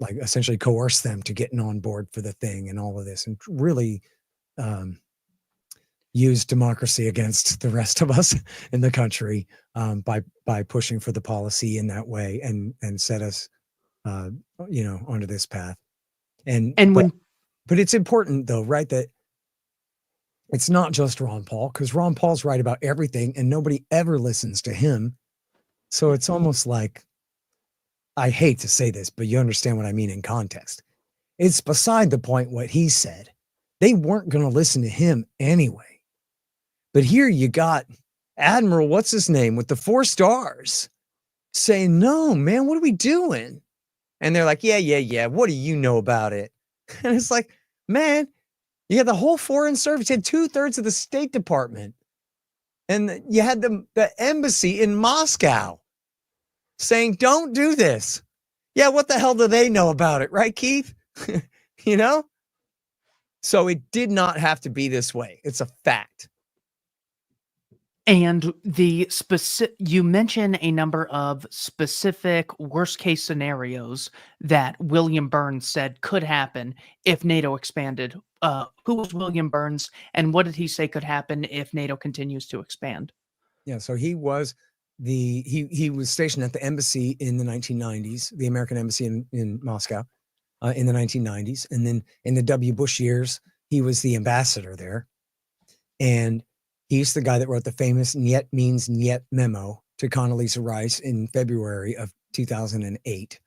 Speaker 6: like essentially coerced them to getting on board for the thing and all of this, and really used democracy against the rest of us in the country by pushing for the policy in that way, and set us onto this path. But it's important though, right, that it's not just Ron Paul, because Ron Paul's right about everything and nobody ever listens to him. So it's almost like, I hate to say this, but you understand what I mean in context. It's beside the point what he said. They weren't going to listen to him anyway. But here you got Admiral, what's his name, with the 4 stars saying, no, man, what are we doing? And they're like, yeah. What do you know about it? And it's like, man, you had the whole foreign service, you had 2/3 of the State Department, and you had the embassy in Moscow saying, don't do this. Yeah, what the hell do they know about it, right, Keith? So it did not have to be this way. It's a fact.
Speaker 5: And you mention a number of specific worst case scenarios that William Burns said could happen if NATO expanded. Who was William Burns, and what did he say could happen if NATO continues to expand?
Speaker 6: Yeah, so he was he was stationed at the embassy in the 1990s, the American embassy in Moscow, in the 1990s, and then in the W. Bush years, he was the ambassador there, and he's the guy that wrote the famous "Niet means Niet" memo to Condoleezza Rice in February of 2008,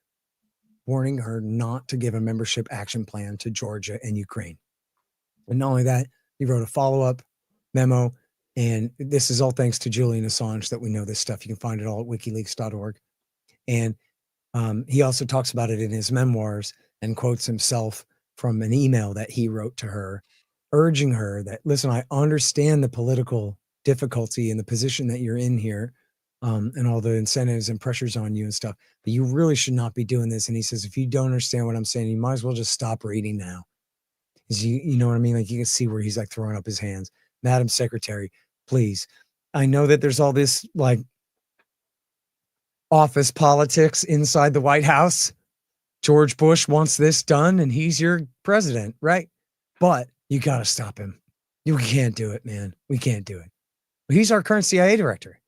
Speaker 6: warning her not to give a membership action plan to Georgia and Ukraine. And not only that, he wrote a follow-up memo, and this is all thanks to Julian Assange that we know this stuff. You can find it all at wikileaks.org. And he also talks about it in his memoirs and quotes himself from an email that he wrote to her, urging her that, listen, I understand the political difficulty and the position that you're in here, and all the incentives and pressures on you and stuff, but you really should not be doing this. And he says, if you don't understand what I'm saying, you might as well just stop reading now. You know what I mean? Like, you can see where he's like throwing up his hands. Madam Secretary, please. I know that there's all this like office politics inside the White House. George Bush wants this done and he's your president, right? But you got to stop him. You can't do it, man. We can't do it. He's our current CIA director.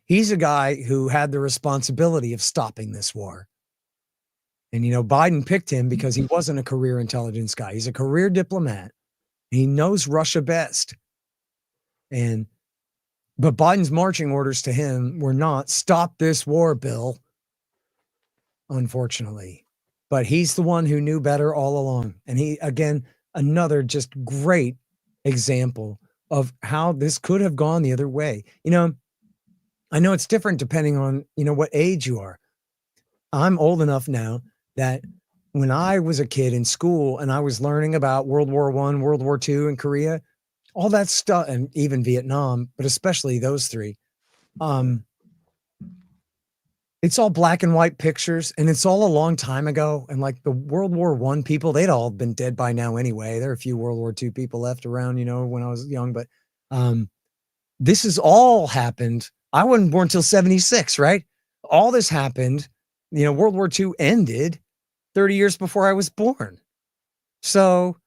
Speaker 6: He's a guy who had the responsibility of stopping this war. And, you know, Biden picked him because he wasn't a career intelligence guy. He's a career diplomat. He knows Russia best. But Biden's marching orders to him were not stop this war, Bill, unfortunately. But he's the one who knew better all along. And he, again, another just great example of how this could have gone the other way. You know, I know it's different depending on, you know, what age you are. I'm old enough now that when I was a kid in school and I was learning about World War I, World War II, and Korea, all that stuff, and even Vietnam, but especially those three, it's all black and white pictures, and it's all a long time ago. And like the World War I people, they'd all been dead by now anyway. There are a few World War II people left around, you know, when I was young, but this has all happened. I wasn't born till 76, right? All this happened, you know, World War II ended 30 years before I was born. So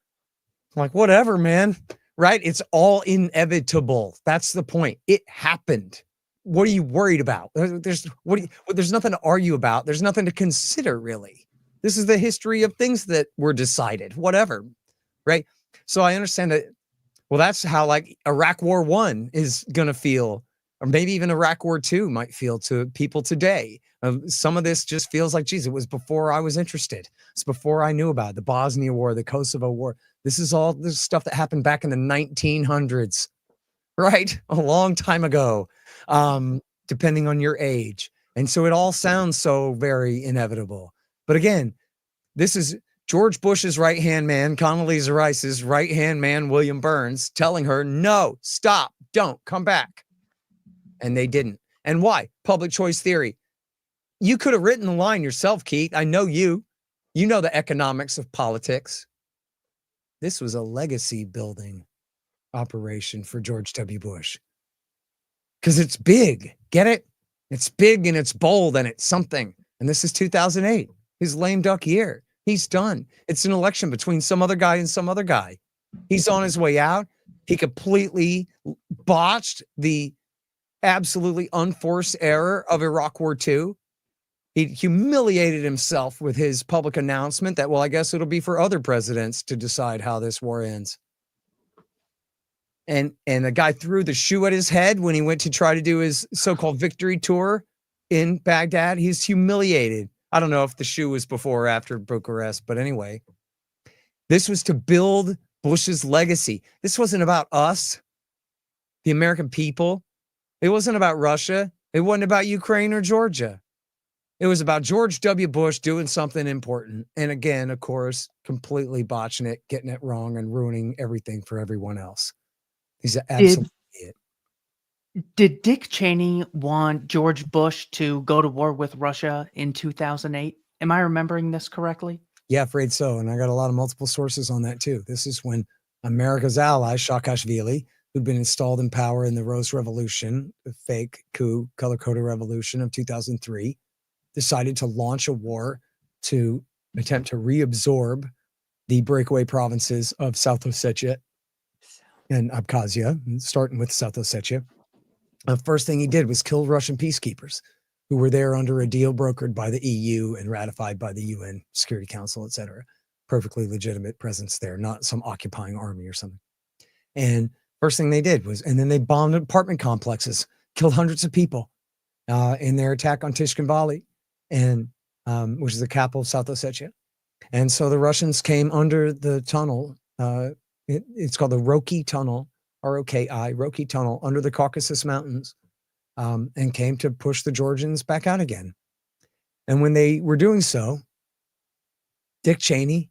Speaker 6: like, whatever, man, right? It's all inevitable. That's the point. It happened. What are you worried about? There's nothing to argue about. There's nothing to consider, really. This is the history of things that were decided, whatever, right? So I understand that. Well, that's how like Iraq War I is going to feel, or maybe even Iraq War II might feel to people today. Some of this just feels like, geez, it was before I was interested. It's before I knew about it. The Bosnia War, the Kosovo War. This is all this stuff that happened back in the 1900s, right? A long time ago, depending on your age. And so it all sounds so very inevitable. But again, this is George Bush's right-hand man, Condoleezza Rice's right-hand man, William Burns, telling her, no, stop, don't, come back. And they didn't. And why? Public choice theory. You could have written the line yourself, Keith. I know you. You know the economics of politics. This was a legacy building operation for George W. Bush. Because it's big. Get it? It's big and it's bold and it's something. And this is 2008. His lame duck year. He's done. It's an election between some other guy and some other guy. He's on his way out. He completely botched the absolutely unforced error of Iraq War II. He humiliated himself with his public announcement that, well, I guess it'll be for other presidents to decide how this war ends. And the guy threw the shoe at his head when he went to try to do his so-called victory tour in Baghdad. He's humiliated. I don't know if the shoe was before or after Bucharest, but anyway, this was to build Bush's legacy. This wasn't about us, the American people. It wasn't about Russia. It wasn't about Ukraine or Georgia. It was about George W. Bush doing something important. And again, of course, completely botching it, getting it wrong, and ruining everything for everyone else. He's an absolute idiot.
Speaker 5: Did Dick Cheney want George Bush to go to war with Russia in 2008? Am I remembering this correctly?
Speaker 6: Yeah, afraid so. And I got a lot of multiple sources on that too. This is when America's ally, Saakashvili, who'd been installed in power in the Rose Revolution, the fake coup, color-coded revolution of 2003, decided to launch a war to attempt to reabsorb the breakaway provinces of South Ossetia and Abkhazia, starting with South Ossetia. The first thing he did was kill Russian peacekeepers who were there under a deal brokered by the EU and ratified by the UN Security Council, et cetera. Perfectly legitimate presence there, not some occupying army or something. And first thing they did was, and then they bombed apartment complexes, killed hundreds of people in their attack on Tishkin Valley, and which is the capital of South Ossetia. And so the Russians came under the tunnel. It's called the Roki Tunnel, R-O-K-I, Roki Tunnel, under the Caucasus Mountains, and came to push the Georgians back out again. And when they were doing so, Dick Cheney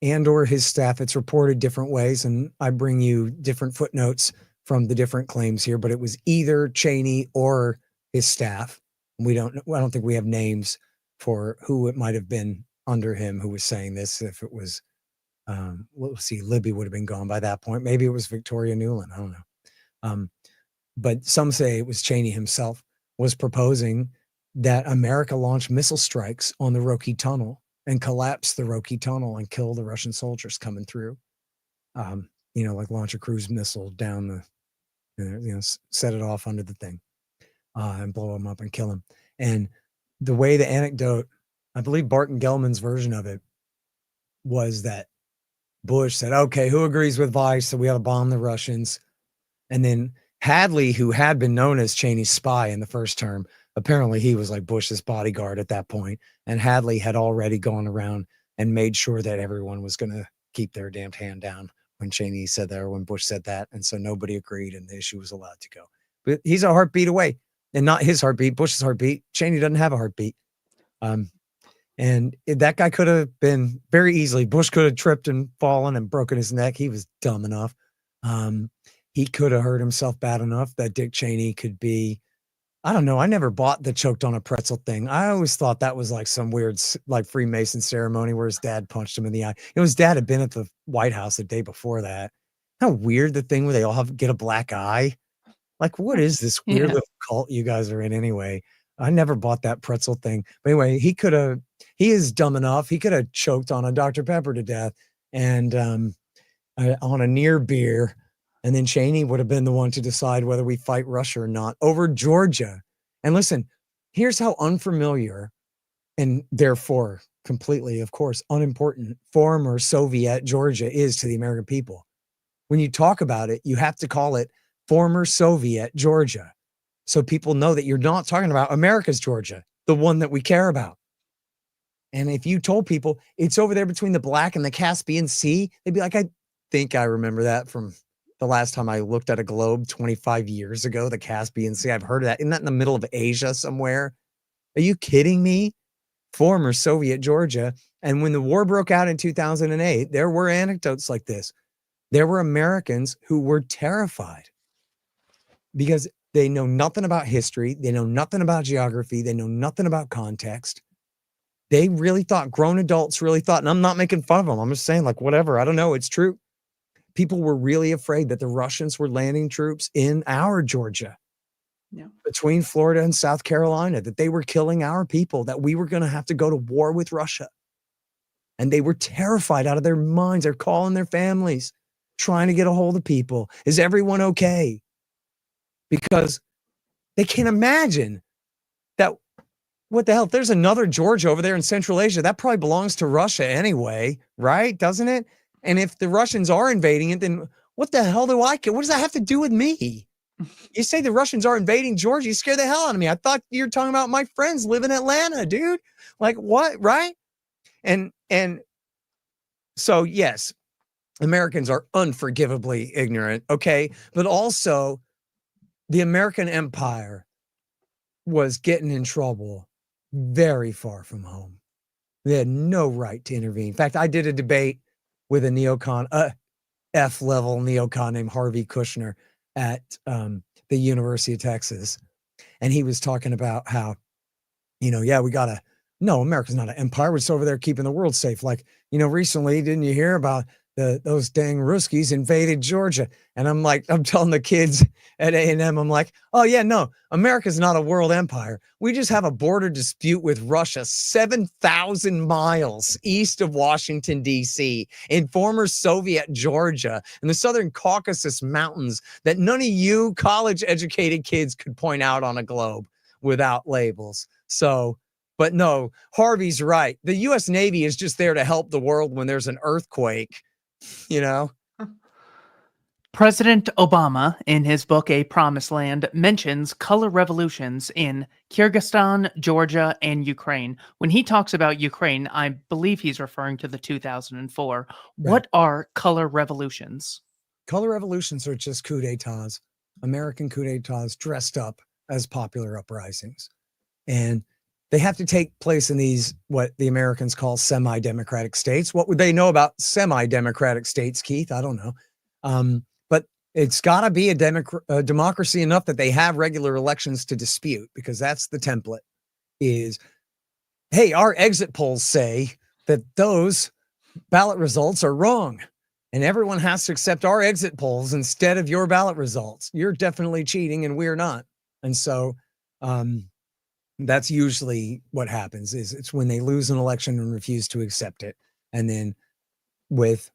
Speaker 6: and or his staff, it's reported different ways, and I bring you different footnotes from the different claims here, but it was either Cheney or his staff. I don't think we have names for who it might have been under him who was saying this. If it was, let's see, Libby would have been gone by that point. Maybe it was Victoria Nuland. I don't know. But some say it was Cheney himself was proposing that America launch missile strikes on the Roki Tunnel and collapse the Roki Tunnel and kill the Russian soldiers coming through. Like launch a cruise missile down set it off under the thing and blow them up and kill them. And the way the anecdote, I believe Barton Gellman's version of it was that Bush said, okay, who agrees with Vice? So we ought to bomb the Russians. And then Hadley, who had been known as Cheney's spy in the first term, apparently he was like Bush's bodyguard at that point. And Hadley had already gone around and made sure that everyone was going to keep their damned hand down when Cheney said that or when Bush said that. And so nobody agreed and the issue was allowed to go. But he's a heartbeat away, and not his heartbeat, Bush's heartbeat. Cheney doesn't have a heartbeat. And that guy could have been very easily, Bush could have tripped and fallen and broken his neck. He was dumb enough. He could have hurt himself bad enough that Dick Cheney could be, I don't know. I never bought the choked on a pretzel thing. I always thought that was like some weird, like Freemason ceremony where his dad punched him in the eye. His dad had been at the White House the day before that. How weird the thing where they all get a black eye. Like, what is this weird little cult you guys are in anyway? I never bought that pretzel thing. But anyway, he is dumb enough. He could have choked on a Dr. Pepper to death and on a near beer. And then Cheney would have been the one to decide whether we fight Russia or not over Georgia. And listen, here's how unfamiliar and therefore completely, of course, unimportant former Soviet Georgia is to the American people. When you talk about it, you have to call it former Soviet Georgia. So people know that you're not talking about America's Georgia, the one that we care about. And if you told people it's over there between the Black and the Caspian Sea, they'd be like, I think I remember that from the last time I looked at a globe 25 years ago, the Caspian Sea. I've heard of that. Isn't that in the middle of Asia somewhere? Are you kidding me? Former Soviet Georgia. And when the war broke out in 2008, there were anecdotes like this. There were Americans who were terrified because they know nothing about history. They know nothing about geography. They know nothing about context. They really thought, grown adults really thought, and I'm not making fun of them. I'm just saying, like, whatever. I don't know. It's true. People were really afraid that the Russians were landing troops in our Georgia, between Florida and South Carolina, that they were killing our people, that we were going to have to go to war with Russia. And they were terrified out of their minds. They're calling their families, trying to get a hold of people. Is everyone okay? Because they can't imagine that, what the hell, if there's another Georgia over there in Central Asia, that probably belongs to Russia anyway, right? Doesn't it? And if the Russians are invading it, then what the hell do I care? What does that have to do with me? You say the Russians are invading Georgia, you scare the hell out of me. I thought you were talking about my friends live in Atlanta, dude. Like what, right? And so, yes, Americans are unforgivably ignorant, okay? But also, the American empire was getting in trouble very far from home. They had no right to intervene. In fact, I did a debate with a neocon, F-level neocon named Harvey Kushner at the University of Texas. And he was talking about how, America's not an empire. We're just over there keeping the world safe. Like, recently, didn't you hear about those dang Ruskies invaded Georgia. And I'm telling the kids at A&M, I'm like, oh yeah, no, America's not a world empire. We just have a border dispute with Russia 7,000 miles east of Washington, D.C., in former Soviet Georgia, in the Southern Caucasus Mountains, that none of you college-educated kids could point out on a globe without labels. So, but no, Harvey's right. The U.S. Navy is just there to help the world when there's an earthquake. You know,
Speaker 5: President Obama, in his book A Promised Land, mentions color revolutions in Kyrgyzstan, Georgia, and Ukraine. When he talks about Ukraine, I believe he's referring to the 2004.
Speaker 6: Right.
Speaker 5: What are color revolutions?
Speaker 6: Color revolutions are just coup d'etats, American coup d'etats dressed up as popular uprisings. And they have to take place in these, what the Americans call semi-democratic states. What would they know about semi-democratic states, Keith? I don't know. But it's got to be a democracy enough that they have regular elections to dispute, because that's the template is, hey, our exit polls say that those ballot results are wrong. And everyone has to accept our exit polls instead of your ballot results. You're definitely cheating and we're not. And so, that's usually what happens. Is it's when they lose an election and refuse to accept it. And then with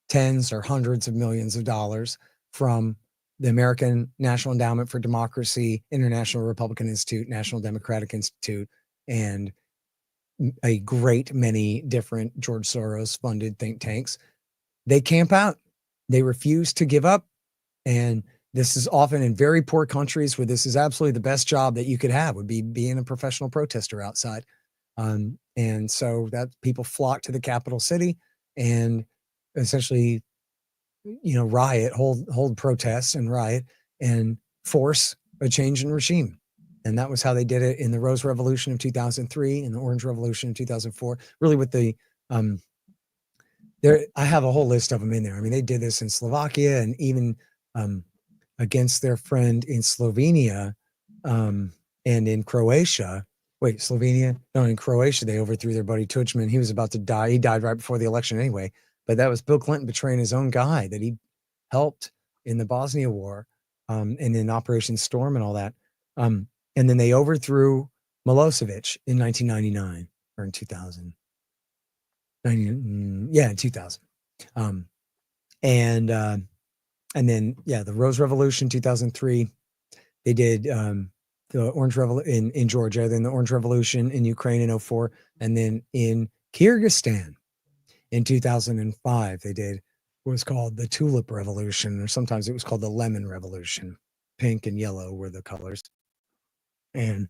Speaker 6: tens or hundreds of millions of dollars from the American National Endowment for Democracy, International Republican Institute, National Democratic Institute, and a great many different George Soros funded think tanks, they camp out. They refuse to give up. And this is often in very poor countries where this is absolutely the best job that you could have, would be being a professional protester outside. And so that people flock to the capital city and essentially, riot, hold protests and riot and force a change in regime. And that was how they did it in the Rose Revolution of 2003 and the Orange Revolution of 2004, really with the, I have a whole list of them in there. I mean, they did this in Slovakia and even, against their friend in Slovenia, and in Croatia. Wait, Slovenia? No, in Croatia, they overthrew their buddy Tudjman. He was about to die. He died right before the election anyway. But that was Bill Clinton betraying his own guy that he helped in the Bosnia War, and in Operation Storm and all that. And then they overthrew Milosevic in 1999 or in 2000. In 2000. And then, the Rose Revolution, 2003, they did the Orange Revolution in Georgia, then the Orange Revolution in Ukraine in 2004, and then in Kyrgyzstan in 2005, they did what was called the Tulip Revolution, or sometimes it was called the Lemon Revolution. Pink and yellow were the colors. And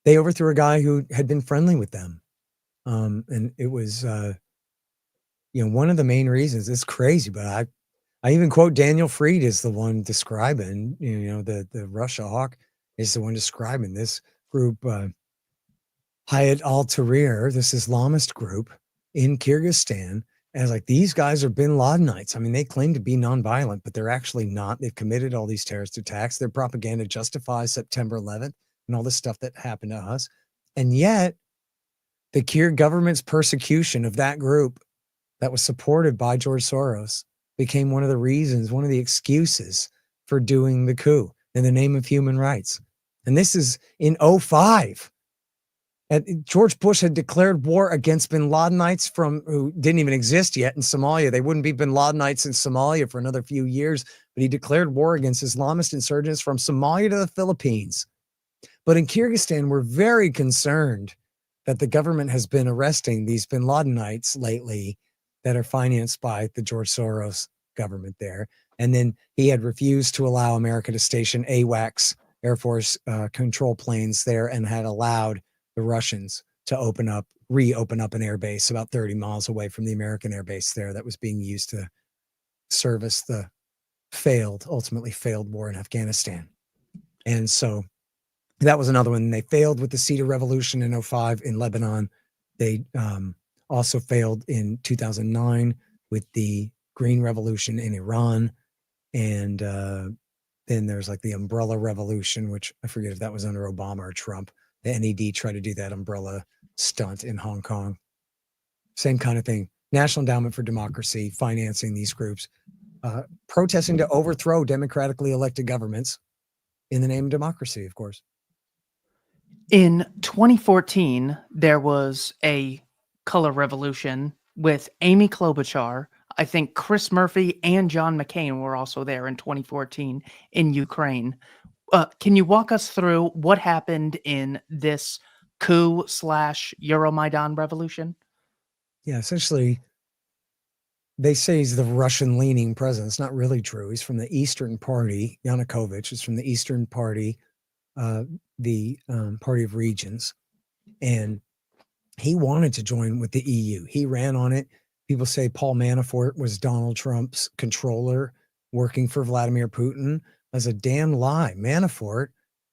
Speaker 6: they overthrew a guy who had been friendly with them. And it was, one of the main reasons. It's crazy, but I even quote Daniel Fried is the one describing, the Russia hawk is the one describing this group, Hayat al-Tahrir, this Islamist group in Kyrgyzstan, as like, these guys are bin Ladenites. I mean, they claim to be nonviolent, but they're actually not. They've committed all these terrorist attacks. Their propaganda justifies September 11th and all this stuff that happened to us. And yet the Kyrgyz government's persecution of that group that was supported by George Soros became one of the reasons, one of the excuses for doing the coup in the name of human rights. And this is in 2005. George Bush had declared war against bin Ladenites who didn't even exist yet in Somalia. They wouldn't be bin Ladenites in Somalia for another few years, but he declared war against Islamist insurgents from Somalia to the Philippines. But in Kyrgyzstan, we're very concerned that the government has been arresting these bin Ladenites lately that are financed by the George Soros government there. And then he had refused to allow America to station AWACS, Air Force control planes there, and had allowed the Russians to reopen up an air base about 30 miles away from the American air base there that was being used to service the ultimately failed war in Afghanistan. And so that was another one. They failed with the Cedar Revolution in 2005 in Lebanon. They also failed in 2009 with the Green Revolution in Iran. And then there's like the Umbrella Revolution, which I forget if that was under Obama or Trump. The NED tried to do that umbrella stunt in Hong Kong. Same kind of thing. National Endowment for Democracy financing these groups, protesting to overthrow democratically elected governments in the name of democracy, of course.
Speaker 5: In 2014, there was a color revolution with Amy Klobuchar. I think Chris Murphy and John McCain were also there in 2014 in Ukraine. Can you walk us through what happened in this coup/Euromaidan revolution?
Speaker 6: Yeah, essentially, they say he's the Russian-leaning president. It's not really true. He's from the Eastern Party. Yanukovych is from the Eastern Party, the Party of Regions, and he wanted to join with the EU. He ran on it. People say Paul Manafort was Donald Trump's controller working for Vladimir Putin. That's a damn lie. Manafort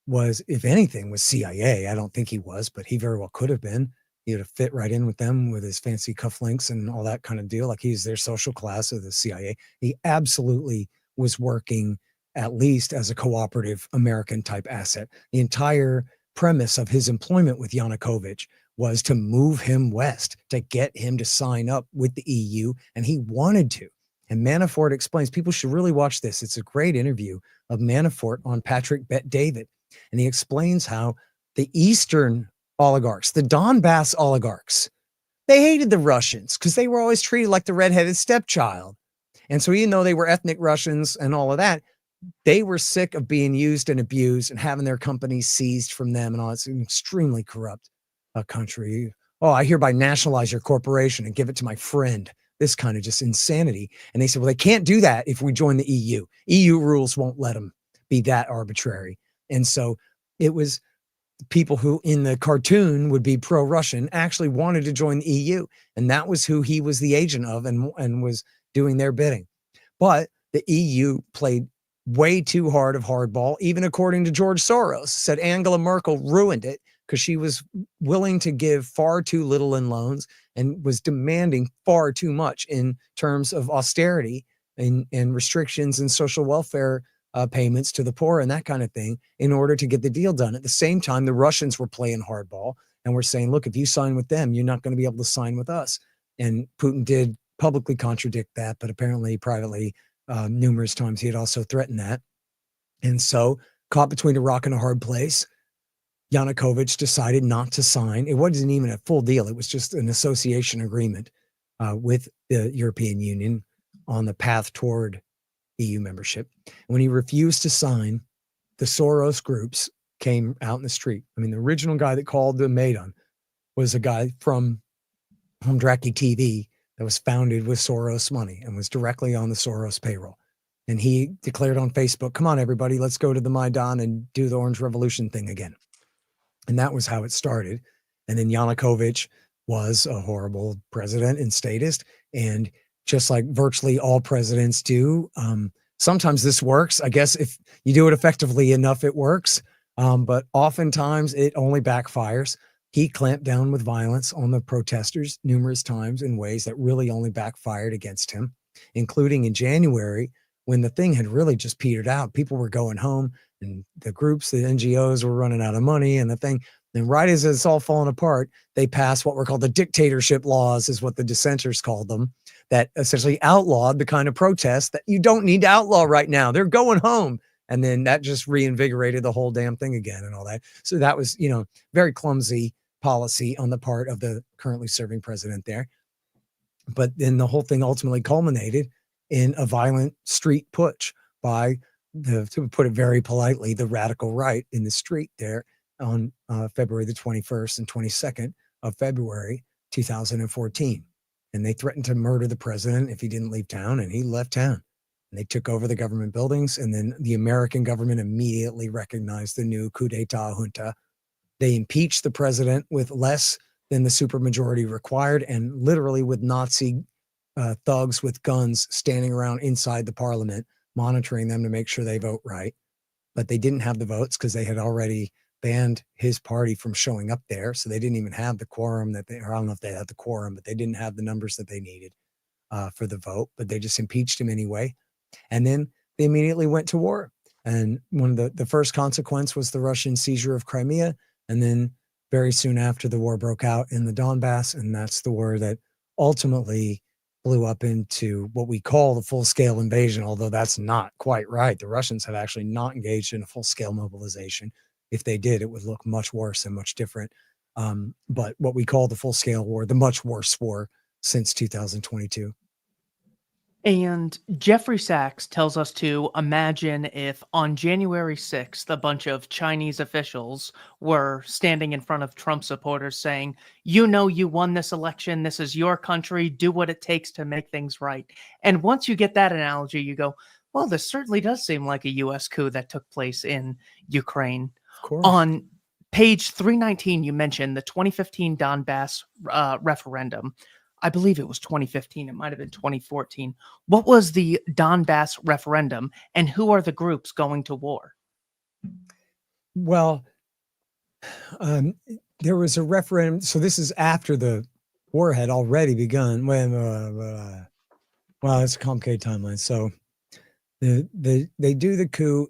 Speaker 6: was, if anything, was CIA. I don't think he was, but he very well could have been. He would have fit right in with them with his fancy cufflinks and all that kind of deal. Like he's their social class of the CIA. He absolutely was working at least as a cooperative American type asset. The entire premise of his employment with Yanukovych was to move him west, to get him to sign up with the EU, and he wanted to. And Manafort explains, people should really watch this. It's a great interview of Manafort on Patrick Bet-David. And he explains how the Eastern oligarchs, the Donbass oligarchs, they hated the Russians because they were always treated like the redheaded stepchild. And so even though they were ethnic Russians and all of that, they were sick of being used and abused and having their companies seized from them and all. It's an extremely corrupt country. Oh, I hereby nationalize your corporation and give it to my friend. This kind of just insanity. And they said, well, they can't do that if we join the EU. EU rules won't let them be that arbitrary. And so it was people who in the cartoon would be pro-Russian actually wanted to join the EU. And that was who he was the agent of and was doing their bidding. But the EU played way too hard of hardball, even according to George Soros, said Angela Merkel ruined it because she was willing to give far too little in loans and was demanding far too much in terms of austerity and restrictions and social welfare payments to the poor and that kind of thing in order to get the deal done. At the same time, the Russians were playing hardball and were saying, look, if you sign with them, you're not going to be able to sign with us. And Putin did publicly contradict that, but apparently privately numerous times he had also threatened that. And so caught between a rock and a hard place, Yanukovych decided not to sign. It wasn't even a full deal. It was just an association agreement with the European Union on the path toward EU membership. When he refused to sign, the Soros groups came out in the street. I mean, the original guy that called the Maidan was a guy from Homdraki TV that was founded with Soros money and was directly on the Soros payroll. And he declared on Facebook, come on, everybody, let's go to the Maidan and do the Orange Revolution thing again. And that was how it started. And then Yanukovych was a horrible president and statist. And just like virtually all presidents do, sometimes this works. I guess if you do it effectively enough, it works. But oftentimes it only backfires. He clamped down with violence on the protesters numerous times in ways that really only backfired against him, including in January when the thing had really just petered out. People were going home and the groups, the NGOs were running out of money and the thing. And right as it's all falling apart, they passed what were called the dictatorship laws, is what the dissenters called them, that essentially outlawed the kind of protest that you don't need to outlaw right now. They're going home. And then that just reinvigorated the whole damn thing again and all that. So that was, very clumsy policy on the part of the currently serving president there. But then the whole thing ultimately culminated in a violent street putsch by to put it very politely, the radical right in the street there on February the 21st and 22nd of February, 2014. And they threatened to murder the president if he didn't leave town, and he left town. And they took over the government buildings, and then the American government immediately recognized the new coup d'etat junta. They impeached the president with less than the supermajority required, and literally with Nazi thugs with guns standing around inside the parliament, monitoring them to make sure they vote right. But they didn't have the votes because they had already banned his party from showing up there. So they didn't even have the quorum or I don't know if they had the quorum, but they didn't have the numbers that they needed for the vote, but they just impeached him anyway. And then they immediately went to war. And one of the first consequence was the Russian seizure of Crimea. And then very soon after, the war broke out in the Donbass. And that's the war that ultimately blew up into what we call the full-scale invasion, although that's not quite right. The Russians have actually not engaged in a full-scale mobilization. If they did, it would look much worse and much different. But what we call the full-scale war, the much worse war since 2022.
Speaker 5: And Jeffrey Sachs tells us to imagine if on January 6th, a bunch of Chinese officials were standing in front of Trump supporters saying, you know, you won this election. This is your country. Do what it takes to make things right. And once you get that analogy, you go, well, this certainly does seem like a U.S. coup that took place in Ukraine.
Speaker 6: Of course.
Speaker 5: On page 319, you mentioned the 2015 Donbass referendum. I believe it was 2015. It might have been 2014. What was the Donbass referendum, and who are the groups going to war?
Speaker 6: Well, there was a referendum. So this is after the war had already begun. Well, it's a complicated timeline. So they do the coup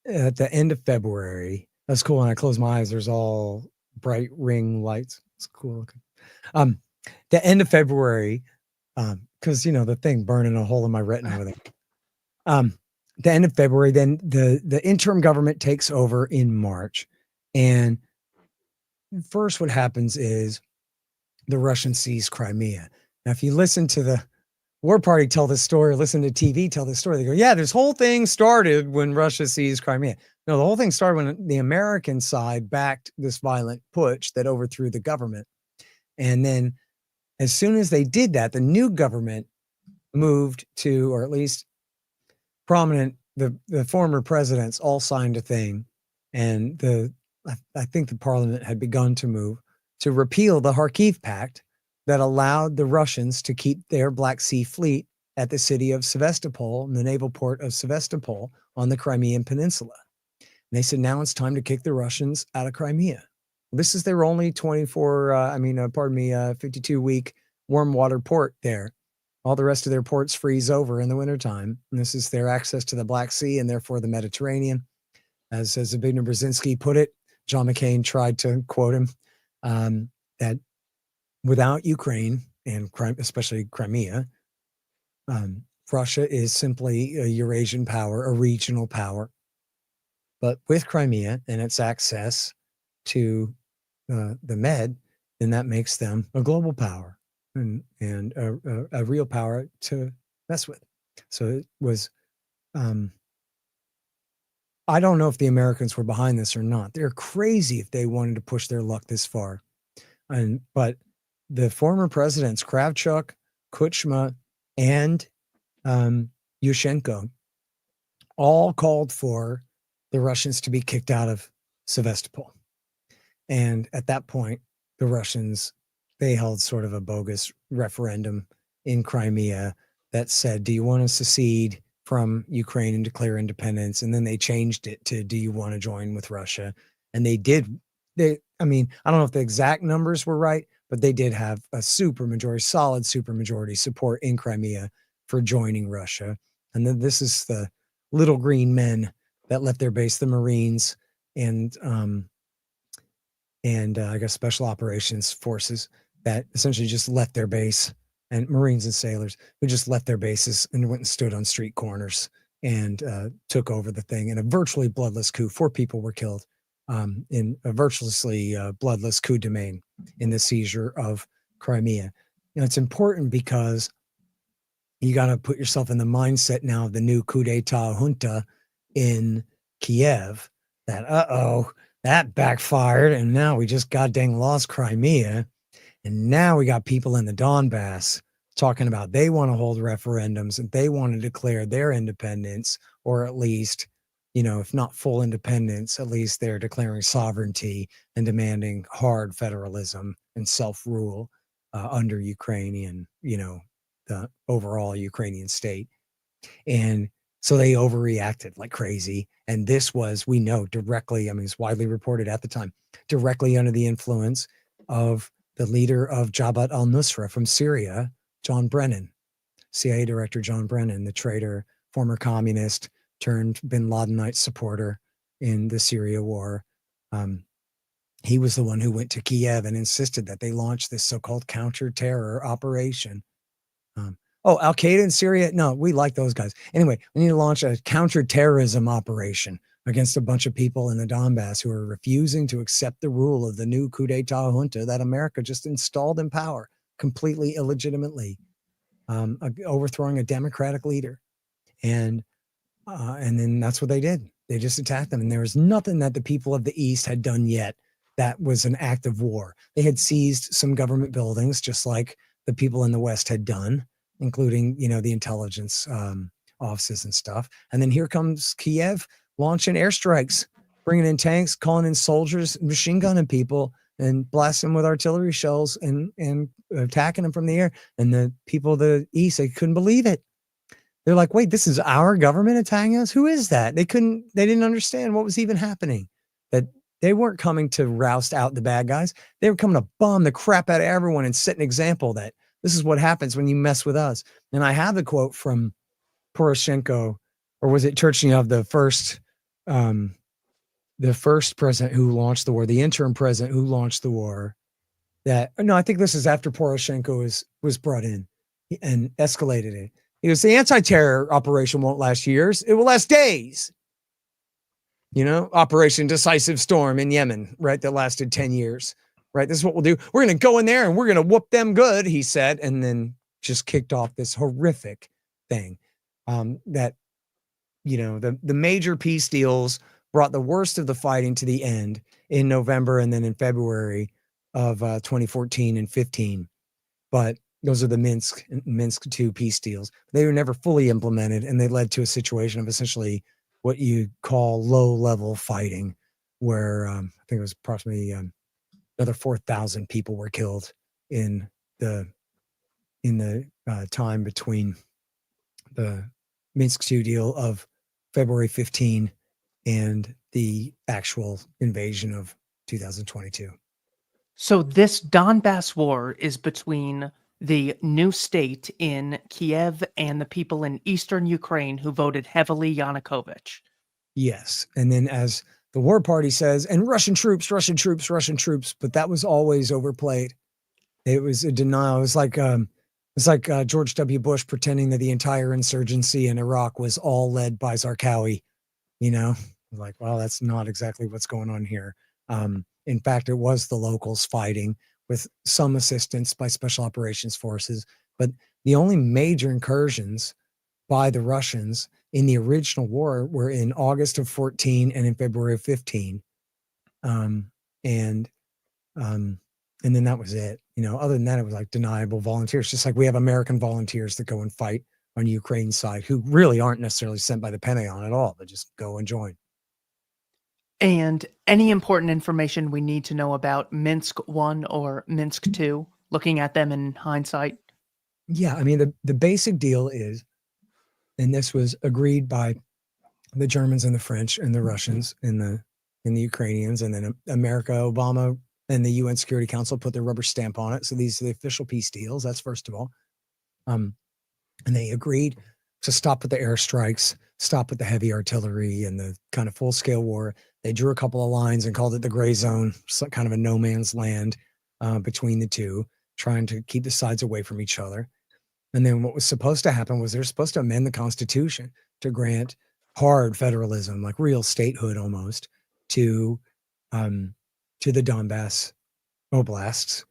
Speaker 6: at the end of February. That's cool. When I close my eyes, there's all bright ring lights. It's cool looking. The end of February, because the thing burning a hole in my retina over there. The end of February, then the interim government takes over in March, and first what happens is the Russians seize Crimea. Now, if you listen to the War Party tell this story, or listen to TV tell this story, they go, "Yeah, this whole thing started when Russia seized Crimea." No, the whole thing started when the American side backed this violent putsch that overthrew the government, and then as soon as they did that, the new government moved to, or at least prominent, the former presidents all signed a thing, and I think the parliament had begun to move to repeal the Kharkiv Pact that allowed the Russians to keep their Black Sea fleet at the city of Sevastopol, in the naval port of Sevastopol on the Crimean Peninsula. And they said, now it's time to kick the Russians out of Crimea. This is their only 52-week warm water port there. All the rest of their ports freeze over in the wintertime. And this is their access to the Black Sea and therefore the Mediterranean. As Zbigniew Brzezinski put it, John McCain tried to quote him, that without Ukraine, and especially Crimea, Russia is simply a Eurasian power, a regional power. But with Crimea and its access to the Med, then that makes them a global power and a real power to mess with. So it was, I don't know if the Americans were behind this or not. They're crazy if they wanted to push their luck this far. But the former presidents, Kravchuk, Kuchma, and Yushchenko, all called for the Russians to be kicked out of Sevastopol. And at that point, the Russians, they held sort of a bogus referendum in Crimea that said, do you want to secede from Ukraine and declare independence? And then they changed it to, do you want to join with Russia? And they did. I don't know if the exact numbers were right, but they did have a solid supermajority support in Crimea for joining Russia. And then this is the little green men that left their base, the Marines and I guess special operations forces that essentially just left their base, and Marines and sailors who just left their bases and went and stood on street corners and took over the thing in a virtually bloodless coup. 4 people were killed in a virtually bloodless coup de main in the seizure of Crimea. It's important because you got to put yourself in the mindset now of the new coup d'etat junta in Kiev that, that backfired, and now we just goddamn lost Crimea, and now we got people in the Donbass talking about they want to hold referendums and they want to declare their independence, or at least, if not full independence, at least they're declaring sovereignty and demanding hard federalism and self-rule under Ukrainian, the overall Ukrainian state. And so they overreacted like crazy. And this was, we know, directly, it's widely reported at the time, directly under the influence of the leader of Jabhat al-Nusra from Syria, John Brennan, CIA Director John Brennan, the traitor, former communist turned bin Ladenite supporter in the Syria war. He was the one who went to Kiev and insisted that they launch this so-called counter-terror operation Al Qaeda in Syria? No, we like those guys. Anyway, we need to launch a counterterrorism operation against a bunch of people in the Donbass who are refusing to accept the rule of the new coup d'etat junta that America just installed in power completely illegitimately, overthrowing a democratic leader. And then that's what they did. They just attacked them. And there was nothing that the people of the East had done yet that was an act of war. They had seized some government buildings, just like the people in the West had done, including, the intelligence offices and stuff. And then here comes Kiev launching airstrikes, bringing in tanks, calling in soldiers, machine gunning people, and blasting them with artillery shells and attacking them from the air. And the people of the East, they couldn't believe it. They're like, wait, this is our government attacking us? Who is that? They didn't understand what was even happening. That they weren't coming to roust out the bad guys. They were coming to bomb the crap out of everyone and set an example that this is what happens when you mess with us. And I have the quote from Poroshenko, or was it Turchynov, the first president who launched the war, the interim president who launched the war. I think this is after Poroshenko was brought in and escalated it. He goes, the anti-terror operation won't last years. It will last days. Operation Decisive Storm in Yemen, right? That lasted 10 years, right? This is what we'll do. We're going to go in there and we're going to whoop them good, he said, and then just kicked off this horrific thing that, the major peace deals brought the worst of the fighting to the end in November and then in February of 2014 and 15. But those are the Minsk II peace deals. They were never fully implemented, and they led to a situation of essentially what you call low-level fighting, where I think it was approximately another 4,000 people were killed in the time between the Minsk II deal of February 15 and the actual invasion of 2022.
Speaker 5: So this Donbass war is between the new state in Kiev and the people in eastern Ukraine who voted heavily Yanukovych.
Speaker 6: Yes. And then as the war party says, and Russian troops, but that was always overplayed. It was a denial. It was like George W. Bush pretending that the entire insurgency in Iraq was all led by Zarqawi, like, well, that's not exactly what's going on here. In fact, it was the locals fighting with some assistance by special operations forces. But the only major incursions by the Russians in the original war were in August of 14 and in February of 15. And then that was it. Other than that, it was like deniable volunteers, just like we have American volunteers that go and fight on Ukraine's side who really aren't necessarily sent by the Pentagon at all, but just go and join.
Speaker 5: And any important information we need to know about Minsk I or Minsk II, looking at them in hindsight?
Speaker 6: Yeah, I mean, the basic deal is, and this was agreed by the Germans and the French and the Russians and the Ukrainians, and then America, Obama, and the UN Security Council put their rubber stamp on it. So these are the official peace deals. That's first of all. And they agreed to stop with the airstrikes, stop with the heavy artillery and the kind of full-scale war. They drew a couple of lines and called it the gray zone, kind of a no man's land between the two, trying to keep the sides away from each other. And then what was supposed to happen was they're supposed to amend the Constitution to grant hard federalism, like real statehood almost, to the Donbass oblasts,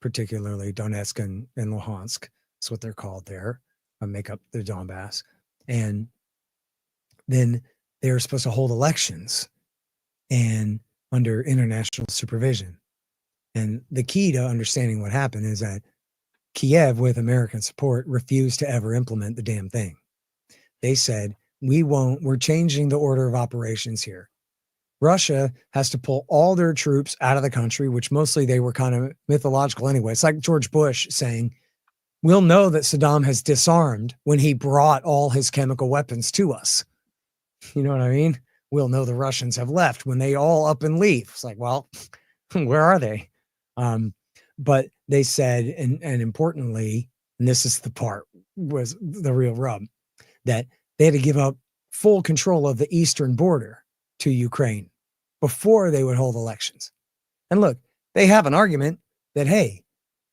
Speaker 6: particularly Donetsk and Luhansk. That's what they're called there, make up the Donbass. And then they were supposed to hold elections and under international supervision. And the key to understanding what happened is that Kiev, with American support, refused to ever implement the damn thing. They said, we're changing the order of operations here. Russia has to pull all their troops out of the country, which mostly they were kind of mythological anyway. It's like George Bush saying, we'll know that Saddam has disarmed when he brought all his chemical weapons to us. You know what I mean? We'll know the Russians have left when they all up and leave. It's like, well, where are they? But they said, and importantly, and this is the part was the real rub, that they had to give up full control of the eastern border to Ukraine before they would hold elections. And look, they have an argument that, hey,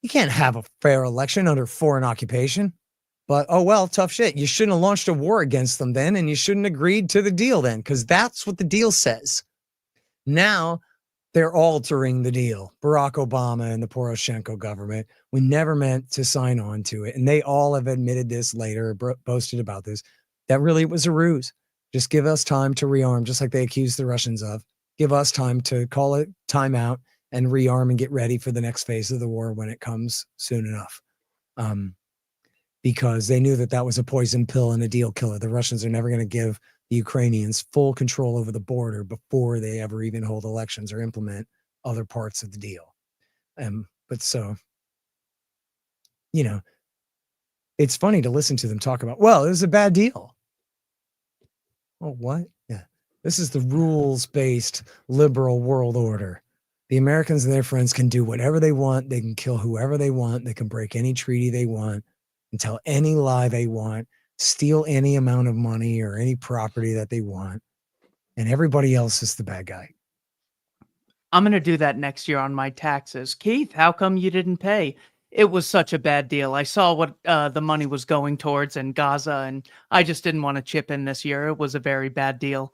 Speaker 6: You can't have a fair election under foreign occupation. But, oh, well, tough shit. You shouldn't have launched a war against them then, and you shouldn't have agreed to the deal then, because that's what the deal says. Now they're altering the deal. Barack Obama and the Poroshenko government, we never meant to sign on to it. And they all have admitted this later, boasted about this, that really it was a ruse. Just give us time to rearm, just like they accused the Russians of. Give us time to call it timeout and rearm and get ready for the next phase of the war when it comes soon enough. Because they knew that that was a poison pill and a deal killer. The Russians are never going to give the Ukrainians full control over the border before they ever even hold elections or implement other parts of the deal. But so, you know, it's funny to listen to them talk about, well, it was a bad deal. Oh, what? Yeah. This is the rules-based liberal world order. The Americans and their friends can do whatever they want. They can kill whoever they want. They can break any treaty they want and tell any lie they want, steal any amount of money or any property that they want. And everybody else is the bad guy.
Speaker 5: I'm going to do that next year on my taxes. Keith, how come you didn't pay? It was such a bad deal. I saw what the money was going towards in Gaza, and I just didn't want to chip in this year. It was a very bad deal.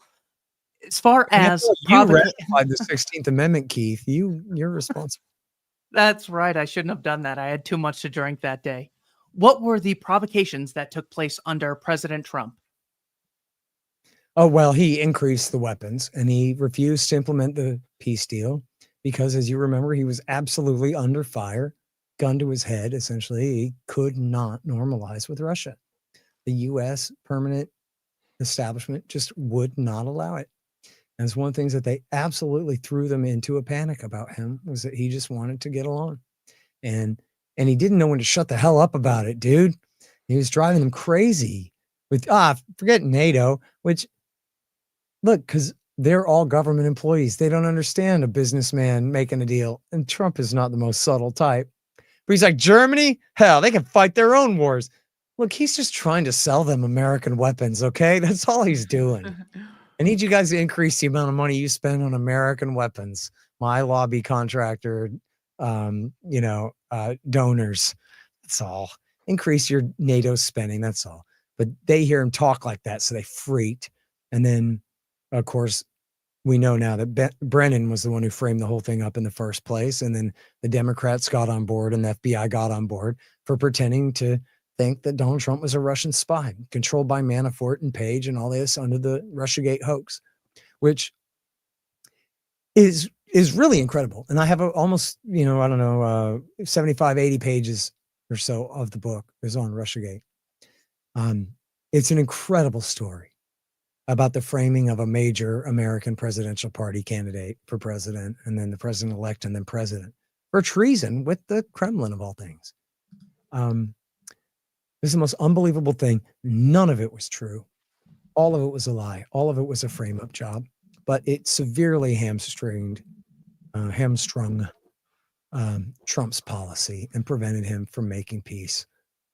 Speaker 5: As far as
Speaker 6: you ratified the 16th Amendment, Keith, you're responsible.
Speaker 5: That's right. I shouldn't have done that. I had too much to drink that day. What were the provocations that took place under President Trump?
Speaker 6: Oh, well, he increased the weapons and he refused to implement the peace deal because, as you remember, he was absolutely under fire, gun to his head. Essentially, he could not normalize with Russia. The U.S. permanent establishment just would not allow it. And it's one of the things that they absolutely threw them into a panic about him, was that he just wanted to get along. And he didn't know when to shut the hell up about it, dude. He was driving them crazy with, forget NATO, which, look, because they're all government employees. They don't understand a businessman making a deal. And Trump is not the most subtle type. But he's like, Germany? Hell, they can fight their own wars. Look, he's just trying to sell them American weapons, okay? That's all he's doing. I need you guys to increase the amount of money you spend on American weapons. My lobby contractor, donors. That's all. Increase your NATO spending. That's all. But they hear him talk like that, so they freaked. And then, of course, we know now that Brennan was the one who framed the whole thing up in the first place. And then the Democrats got on board and the FBI got on board for pretending to think that Donald Trump was a Russian spy controlled by Manafort and Page and all this under the Russiagate hoax, which is really incredible. And I have almost, 75, 80 pages or so of the book is on Russiagate. It's an incredible story about the framing of a major American presidential party candidate for president, and then the president-elect and then president, for treason with the Kremlin of all things. This is the most unbelievable thing. None of it was true. All of it was a lie. All of it was a frame-up job, but it severely hamstrung Trump's policy and prevented him from making peace.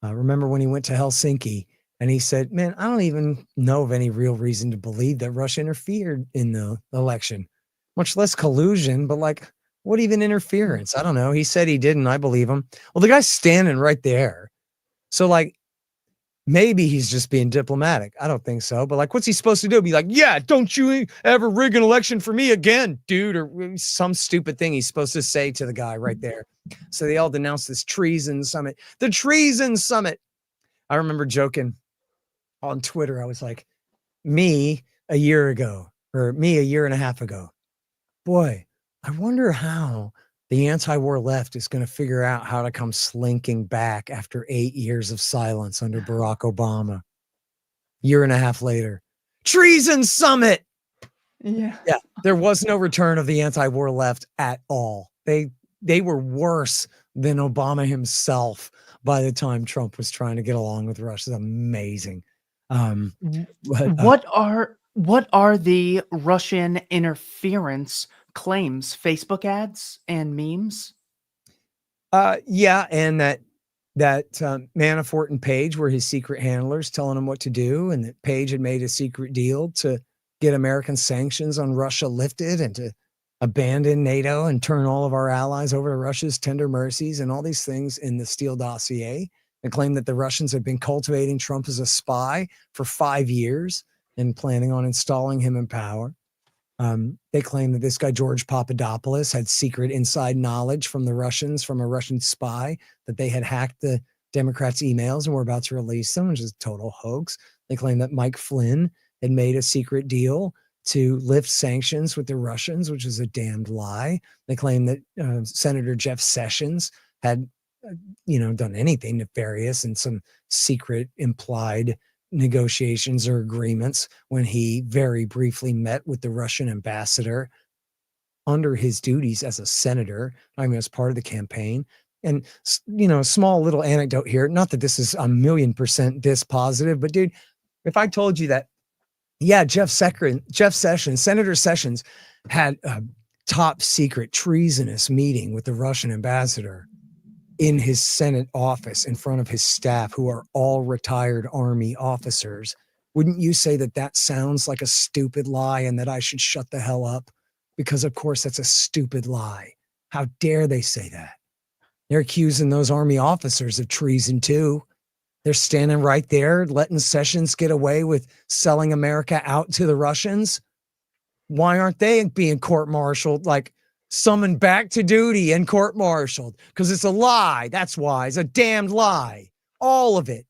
Speaker 6: Remember when he went to Helsinki and he said, man, I don't even know of any real reason to believe that Russia interfered in the election, much less collusion, but like, what even interference? I don't know. He said he didn't. I believe him. Well, the guy's standing right there. So like, maybe he's just being diplomatic. I don't think so. But like, what's he supposed to do? Be like, yeah, don't you ever rig an election for me again, dude, or some stupid thing he's supposed to say to the guy right there. So they all denounced this treason summit, the treason summit. I remember joking on Twitter. I was like, me a year ago, or me a year and a half ago. Boy, I wonder how the anti-war left is going to figure out how to come slinking back after 8 years of silence under Barack Obama. Year and a half later, treason summit. Yeah. There was no return of the anti-war left at all. They were worse than Obama himself by the time Trump was trying to get along with Russia. It's amazing.
Speaker 5: What are the Russian interference claims? Facebook ads and memes?
Speaker 6: Yeah, and that Manafort and Page were his secret handlers telling him what to do, and that Page had made a secret deal to get American sanctions on Russia lifted and to abandon NATO and turn all of our allies over to Russia's tender mercies and all these things in the Steele dossier, and claim that the Russians have been cultivating Trump as a spy for 5 years and planning on installing him in power. They claim that this guy, George Papadopoulos, had secret inside knowledge from the Russians, from a Russian spy, that they had hacked the Democrats' emails and were about to release them, which is a total hoax. They claim that Mike Flynn had made a secret deal to lift sanctions with the Russians, which is a damned lie. They claim that Senator Jeff Sessions had, done anything nefarious in some secret implied negotiations or agreements when he very briefly met with the Russian ambassador under his duties as a senator, as part of the campaign. And, a small little anecdote here, not that this is 1,000,000% dispositive, but dude, if I told you that, yeah, Jeff Sessions, Senator Sessions had a top secret treasonous meeting with the Russian ambassador in his Senate office in front of his staff, who are all retired Army officers, wouldn't you say that that sounds like a stupid lie and that I should shut the hell up? Because of course that's a stupid lie. How dare they say that? They're accusing those Army officers of treason too. They're standing right there, letting Sessions get away with selling America out to the Russians. Why aren't they being court-martialed, like summoned back to duty and court-martialed? Because it's a lie. That's why. It's a damned lie. All of it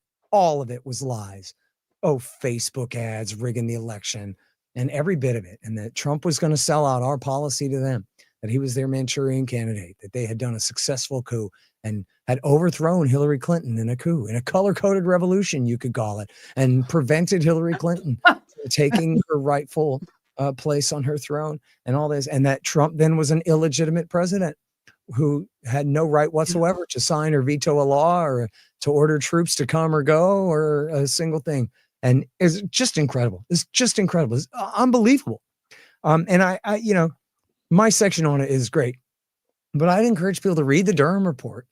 Speaker 6: was lies. Oh, Facebook ads, rigging the election, and every bit of it. And that Trump was going to sell out our policy to them, that he was their Manchurian candidate, that they had done a successful coup and had overthrown Hillary Clinton in a coup, in a color-coded revolution, you could call it, and prevented Hillary Clinton from taking her rightful place on her throne and all this. And that Trump then was an illegitimate president who had no right whatsoever to sign or veto a law or to order troops to come or go or a single thing. And it's just incredible. It's just incredible. It's unbelievable. And I, my section on it is great, but I'd encourage people to read the Durham report,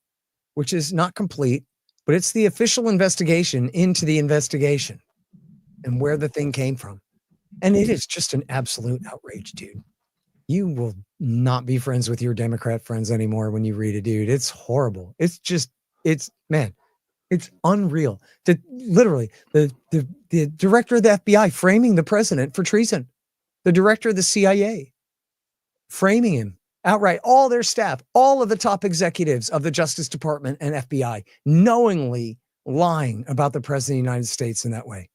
Speaker 6: which is not complete, but it's the official investigation into the investigation and where the thing came from. And it is just an absolute outrage, dude. You will not be friends with your Democrat friends anymore when you read it, dude. It's horrible. It's unreal. Literally, the director of the FBI framing the president for treason. The director of the CIA framing him outright. All their staff, all of the top executives of the Justice Department and FBI knowingly lying about the president of the United States in that way.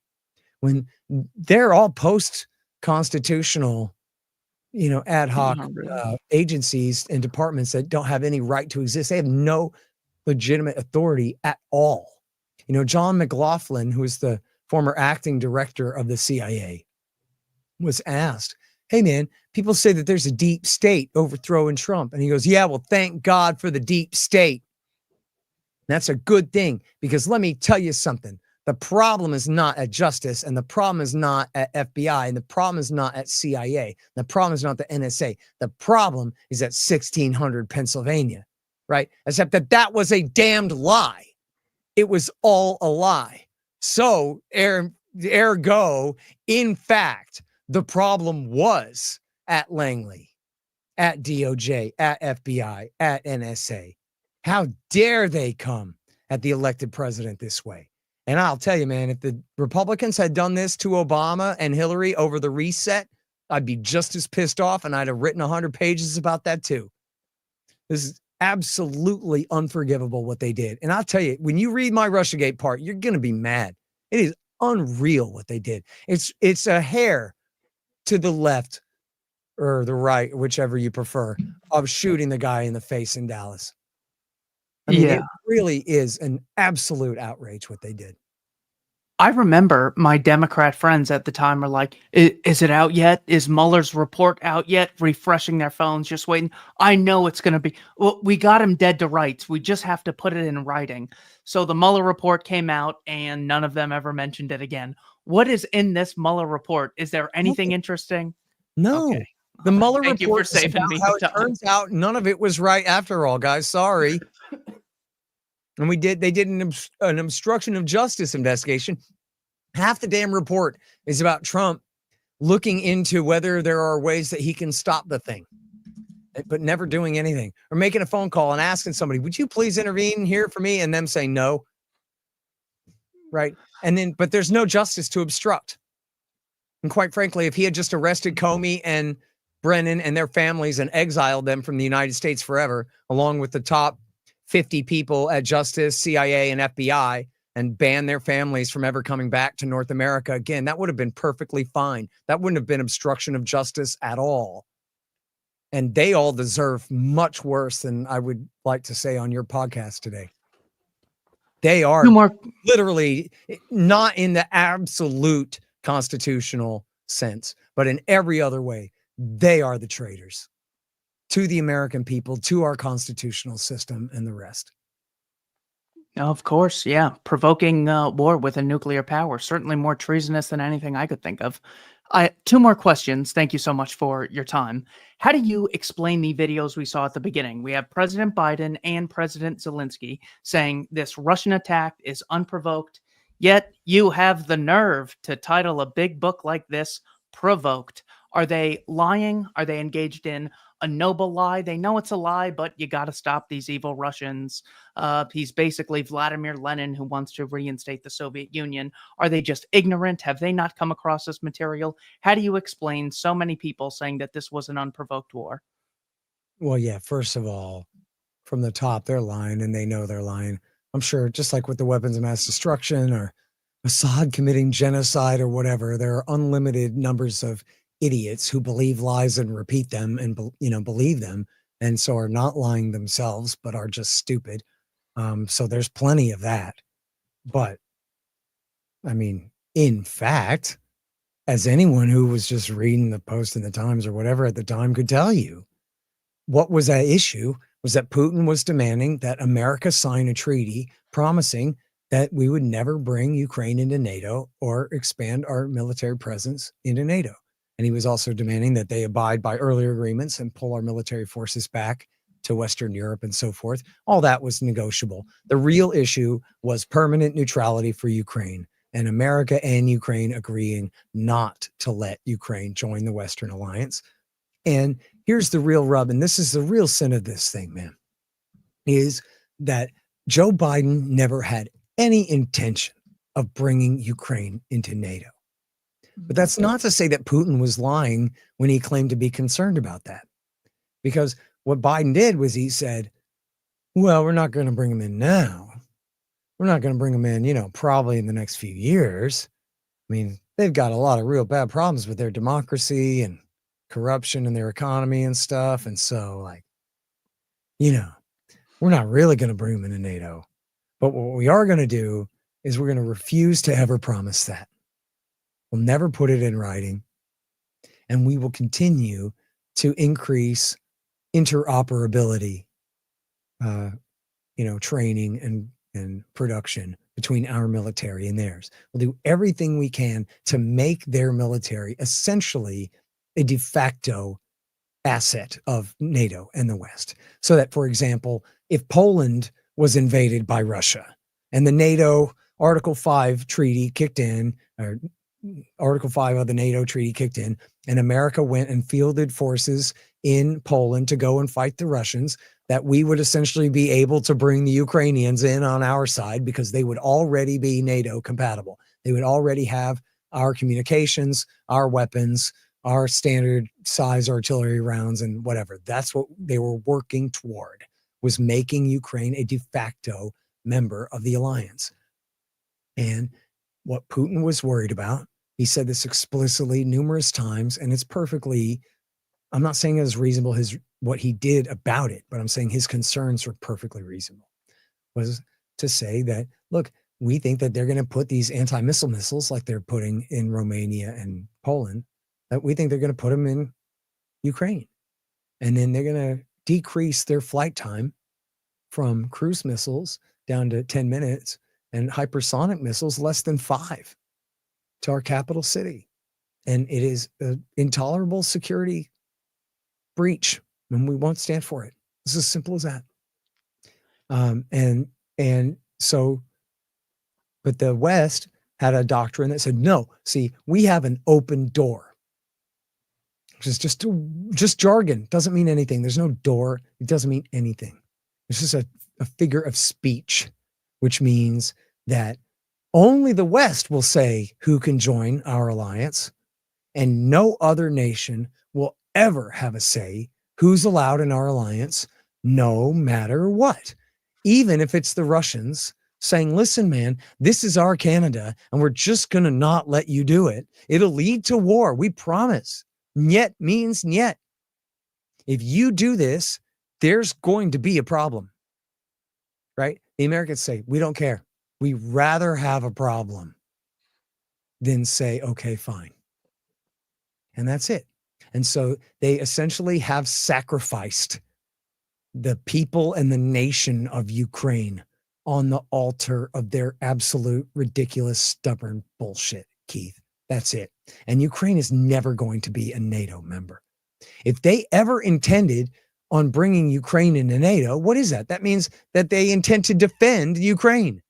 Speaker 6: When they're all post-constitutional, ad hoc agencies and departments that don't have any right to exist. They have no legitimate authority at all. John McLaughlin, who is the former acting director of the CIA, was asked, hey man, people say that there's a deep state overthrowing Trump. And he goes, yeah, well, thank God for the deep state. That's a good thing, because let me tell you something. The problem is not at justice, and the problem is not at FBI, and the problem is not at CIA. The problem is not the NSA. The problem is at 1600 Pennsylvania, right? Except that was a damned lie. It was all a lie. So, ergo, in fact, the problem was at Langley, at DOJ, at FBI, at NSA. How dare they come at the elected president this way? And I'll tell you, man, if the Republicans had done this to Obama and Hillary over the reset, I'd be just as pissed off, and I'd have written 100 pages about that too. This is absolutely unforgivable what they did. And I'll tell you, when you read my Russiagate part, you're going to be mad. It is unreal what they did. It's a hair to the left or the right, whichever you prefer, of shooting the guy in the face in Dallas. I mean, it really is an absolute outrage what they did.
Speaker 5: I remember my Democrat friends at the time were like, is it out yet? Is Mueller's report out yet? Refreshing their phones, just waiting. I know it's going to be. Well, we got him dead to rights. We just have to put it in writing. So the Mueller report came out, and none of them ever mentioned it again. What is in this Mueller report? Is there anything interesting?
Speaker 6: No.
Speaker 5: Okay.
Speaker 6: The Mueller
Speaker 5: Thank
Speaker 6: report
Speaker 5: you for saving me
Speaker 6: how
Speaker 5: the
Speaker 6: it
Speaker 5: time.
Speaker 6: turns out none of it was right after all, guys. Sorry. And they did an obstruction of justice investigation. Half the damn report is about Trump looking into whether there are ways that he can stop the thing. but never doing anything, or making a phone call and asking somebody, would you please intervene here for me? And them saying no. Right. And then, but there's no justice to obstruct. And quite frankly, if he had just arrested Comey and Brennan and their families and exiled them from the United States forever, along with the top 50 people at Justice, CIA, and FBI, and banned their families from ever coming back to North America again, that would have been perfectly fine. That wouldn't have been obstruction of justice at all. And they all deserve much worse than I would like to say on your podcast today. They are literally not in the absolute constitutional sense, but in every other way, they are the traitors to the American people, to our constitutional system, and the rest.
Speaker 5: Of course, yeah. Provoking war with a nuclear power, certainly more treasonous than anything I could think of. Two more questions. Thank you so much for your time. How do you explain the videos we saw at the beginning? We have President Biden and President Zelensky saying this Russian attack is unprovoked, yet you have the nerve to title a big book like this, Provoked. Are they lying? Are they engaged in a noble lie? They know it's a lie, but you got to stop these evil Russians. He's basically Vladimir Lenin who wants to reinstate the Soviet Union. Are they just ignorant? Have they not come across this material? How do you explain so many people saying that this was an unprovoked war?
Speaker 6: Well, yeah, first of all, from the top, they're lying, and they know they're lying. I'm sure, just like with the weapons of mass destruction or Assad committing genocide or whatever, there are unlimited numbers of idiots who believe lies and repeat them and believe them, and so are not lying themselves but are just stupid. So there's plenty of that. But I mean, in fact, as anyone who was just reading the Post in the Times or whatever at the time could tell you, what was at issue was that Putin was demanding that America sign a treaty promising that we would never bring Ukraine into NATO or expand our military presence into NATO. And he was also demanding that they abide by earlier agreements and pull our military forces back to Western Europe and so forth. All that was negotiable. The real issue was permanent neutrality for Ukraine, and America and Ukraine agreeing not to let Ukraine join the Western Alliance. And here's the real rub, and this is the real sin of this thing, man, is that Joe Biden never had any intention of bringing Ukraine into NATO. But that's not to say that Putin was lying when he claimed to be concerned about that. Because what Biden did was he said, well, we're not going to bring them in now. We're not going to bring them in, probably in the next few years. I mean, they've got a lot of real bad problems with their democracy and corruption in their economy and stuff. And so, we're not really going to bring them into NATO. But what we are going to do is we're going to refuse to ever promise that. We'll never put it in writing. And we will continue to increase interoperability, training and production between our military and theirs. We'll do everything we can to make their military essentially a de facto asset of NATO and the West. So that, for example, if Poland was invaded by Russia and the NATO Article 5 treaty kicked in, or Article 5 of the NATO treaty kicked in, and America went and fielded forces in Poland to go and fight the Russians, that we would essentially be able to bring the Ukrainians in on our side because they would already be NATO compatible. They would already have our communications, our weapons, our standard size artillery rounds, and whatever. That's what they were working toward, was making Ukraine a de facto member of the alliance. And what Putin was worried about, he said this explicitly numerous times, and it's perfectly, I'm not saying it's reasonable what he did about it, but I'm saying his concerns were perfectly reasonable, was to say that, look, we think that they're going to put these anti-missile missiles like they're putting in Romania and Poland, that we think they're going to put them in Ukraine. And then they're going to decrease their flight time from cruise missiles down to 10 minutes and hypersonic missiles less than 5 to our capital city. And it is an intolerable security breach, and we won't stand for it. It's as simple as that. And so, but the West had a doctrine that said, no, see, we have an open door. which is just jargon. Doesn't mean anything. There's no door. It doesn't mean anything. It's just a figure of speech, which means that only the West will say who can join our alliance, and no other nation will ever have a say who's allowed in our alliance, no matter what. Even if it's the Russians saying, listen, man, this is our Canada, and we're just going to not let you do it. It'll lead to war. We promise. Niet means niet. If you do this, there's going to be a problem, right? The Americans say, we don't care. We rather have a problem than say, okay, fine. And that's it. And so they essentially have sacrificed the people and the nation of Ukraine on the altar of their absolute ridiculous, stubborn bullshit, Keith. That's it. And Ukraine is never going to be a NATO member. If they ever intended on bringing Ukraine into NATO, what is that? That means that they intend to defend Ukraine.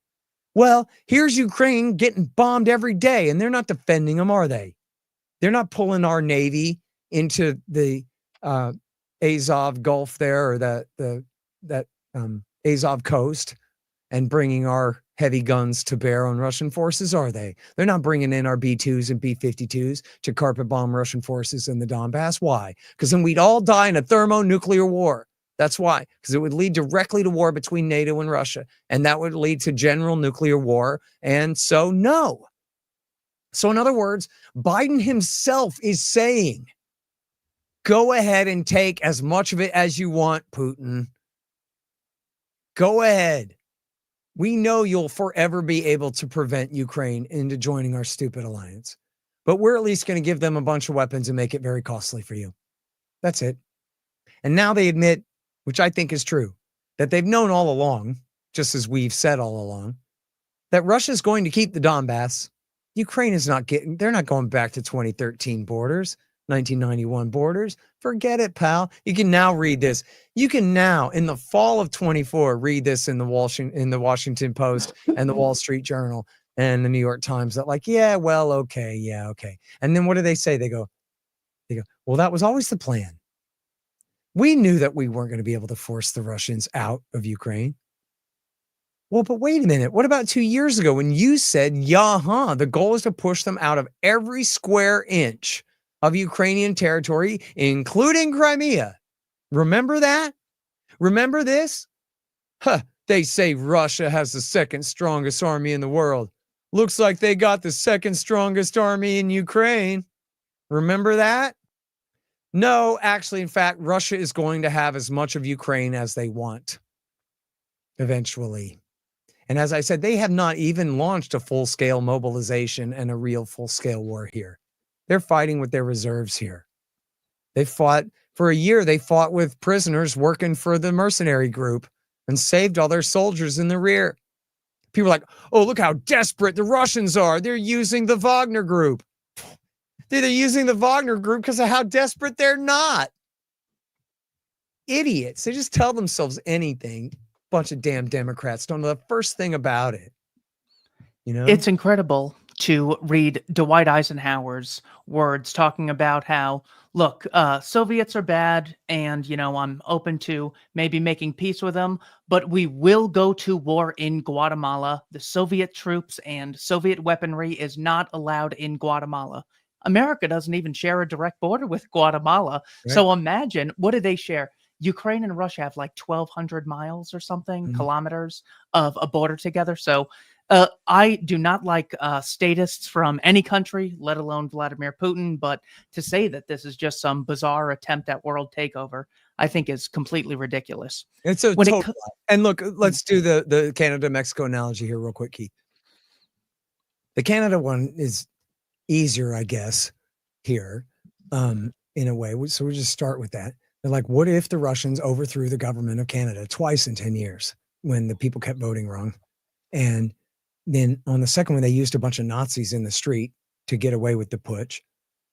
Speaker 6: Well, here's Ukraine getting bombed every day, and they're not defending them, are they? They're not pulling our Navy into the Azov Gulf there, or that Azov coast, and bringing our heavy guns to bear on Russian forces, are they? They're not bringing in our B-2s and B-52s to carpet bomb Russian forces in the Donbass. Why? Because then we'd all die in a thermonuclear war. That's why, because it would lead directly to war between NATO and Russia, and that would lead to general nuclear war. And so, no. So in other words, Biden himself is saying, go ahead and take as much of it as you want, Putin. Go ahead. We know you'll forever be able to prevent Ukraine into joining our stupid alliance, but we're at least going to give them a bunch of weapons and make it very costly for you. That's it. And now they admit, which I think is true, that they've known all along, just as we've said all along, that Russia's going to keep the Donbass. Ukraine is not getting, they're not going back to 2013 borders, 1991 borders. Forget it, pal. You can now read this. You can now, in the fall of 24, read this in the Washington Post and the Wall Street Journal and the New York Times, that like, yeah, well, okay. Yeah, okay. And then what do they say? They go, well, that was always the plan. We knew that we weren't going to be able to force the Russians out of Ukraine. Well, but wait a minute. What about 2 years ago when you said, the goal is to push them out of every square inch of Ukrainian territory, including Crimea? Remember that? Remember this? They say Russia has the second strongest army in the world. Looks like they got the second strongest army in Ukraine. Remember that? No, actually, in fact, Russia is going to have as much of Ukraine as they want eventually. And as I said, they have not even launched a full-scale mobilization and a real full-scale war here. They're fighting with their reserves here. They fought for a year. They fought with prisoners working for the mercenary group and saved all their soldiers in the rear. People are like, oh, look how desperate the Russians are. They're using the Wagner group. They're using the Wagner group because of how desperate they're not. Idiots. They just tell themselves anything. Bunch of damn Democrats don't know the first thing about it. You know,
Speaker 5: it's incredible to read Dwight Eisenhower's words talking about how, look, Soviets are bad, and, I'm open to maybe making peace with them, but we will go to war in Guatemala. The Soviet troops and Soviet weaponry is not allowed in Guatemala. America doesn't even share a direct border with Guatemala. Right. So imagine, what do they share? Ukraine and Russia have like 1,200 miles or something, kilometers of a border together. So I do not like statists from any country, let alone Vladimir Putin. But to say that this is just some bizarre attempt at world takeover, I think is completely ridiculous.
Speaker 6: It's a total. And look, let's do the Canada-Mexico analogy here real quick, Keith. The Canada one is easier, I guess, here in a way. So we'll just start with that. They're like, what if the Russians overthrew the government of Canada twice in 10 years when the people kept voting wrong? And then on the second one, they used a bunch of Nazis in the street to get away with the putsch.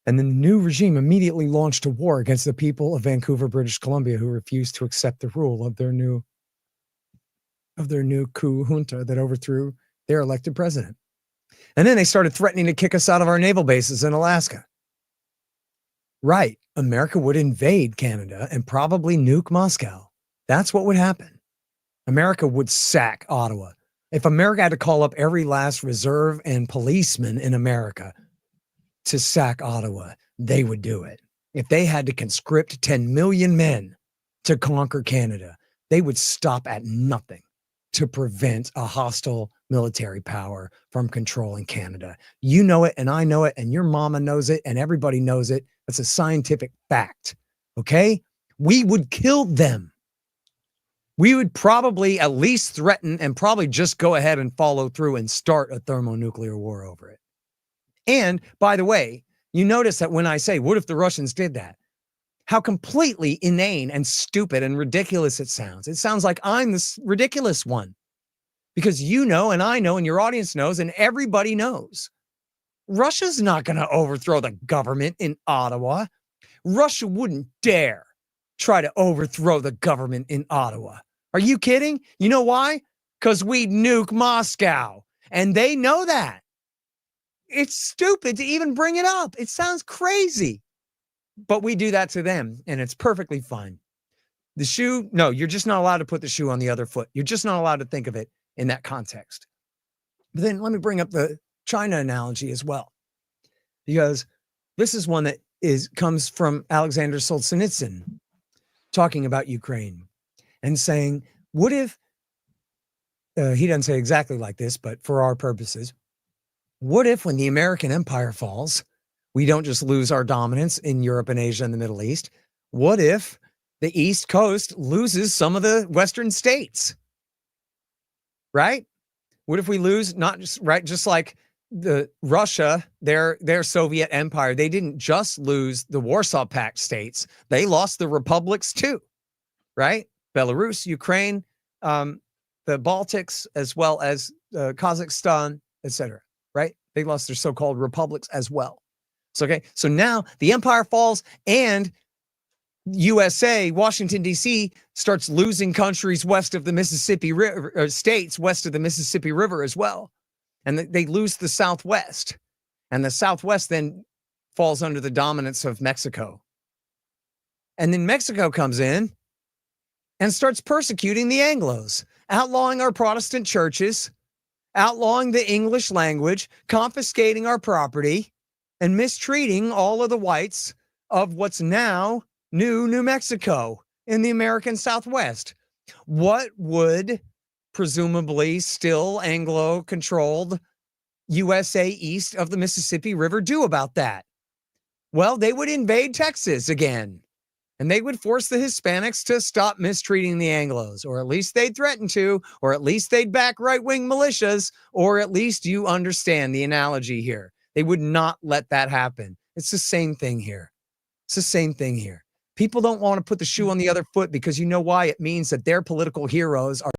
Speaker 6: And then the new regime immediately launched a war against the people of Vancouver, British Columbia, who refused to accept the rule of their new coup junta that overthrew their elected president. And then they started threatening to kick us out of our naval bases in Alaska. Right. America would invade Canada and probably nuke Moscow. That's what would happen. America would sack Ottawa. If America had to call up every last reserve and policeman in America to sack Ottawa, they would do it. If they had to conscript 10 million men to conquer Canada, they would stop at nothing to prevent a hostile military power from controlling Canada. You know it, and I know it, and your mama knows it, and everybody knows it. That's a scientific fact. Okay? We would kill them. We would probably at least threaten and probably just go ahead and follow through and start a thermonuclear war over it. And by the way, you notice that when I say, what if the Russians did that? How completely inane and stupid and ridiculous it sounds. It sounds like I'm this ridiculous one. Because you know, and I know, and your audience knows, and everybody knows. Russia's not going to overthrow the government in Ottawa. Russia wouldn't dare try to overthrow the government in Ottawa. Are you kidding? You know why? Because we'd nuke Moscow. And they know that. It's stupid to even bring it up. It sounds crazy. But we do that to them, and it's perfectly fine. The shoe, no, you're just not allowed to put the shoe on the other foot. You're just not allowed to think of it in that context. But then let me bring up the China analogy as well, because this is one that comes from Alexander Solzhenitsyn talking about Ukraine and saying, what if, he doesn't say exactly like this, but for our purposes, what if when the American empire falls, we don't just lose our dominance in Europe and Asia and the Middle East? What if the East Coast loses some of the Western states? Right? What if we lose, not just, right, just like the Russia, their Soviet empire, they didn't just lose the Warsaw Pact states, they lost the republics too, right? Belarus, Ukraine, the Baltics, as well as Kazakhstan, etc. Right? They lost their so-called republics as well. So, okay, so now the empire falls and USA, Washington, D.C. starts losing countries west of the Mississippi River, or states west of the Mississippi River as well. And they lose the Southwest. And the Southwest then falls under the dominance of Mexico. And then Mexico comes in and starts persecuting the Anglos, outlawing our Protestant churches, outlawing the English language, confiscating our property, and mistreating all of the whites of what's now New Mexico in the American Southwest. What would presumably still Anglo-controlled USA east of the Mississippi River do about that? Well, they would invade Texas again, and they would force the Hispanics to stop mistreating the Anglos, or at least they'd threaten to, or at least they'd back right-wing militias, or at least you understand the analogy here. They would not let that happen. It's the same thing here. It's the same thing here. People don't want to put the shoe on the other foot because you know why? It means that their political heroes are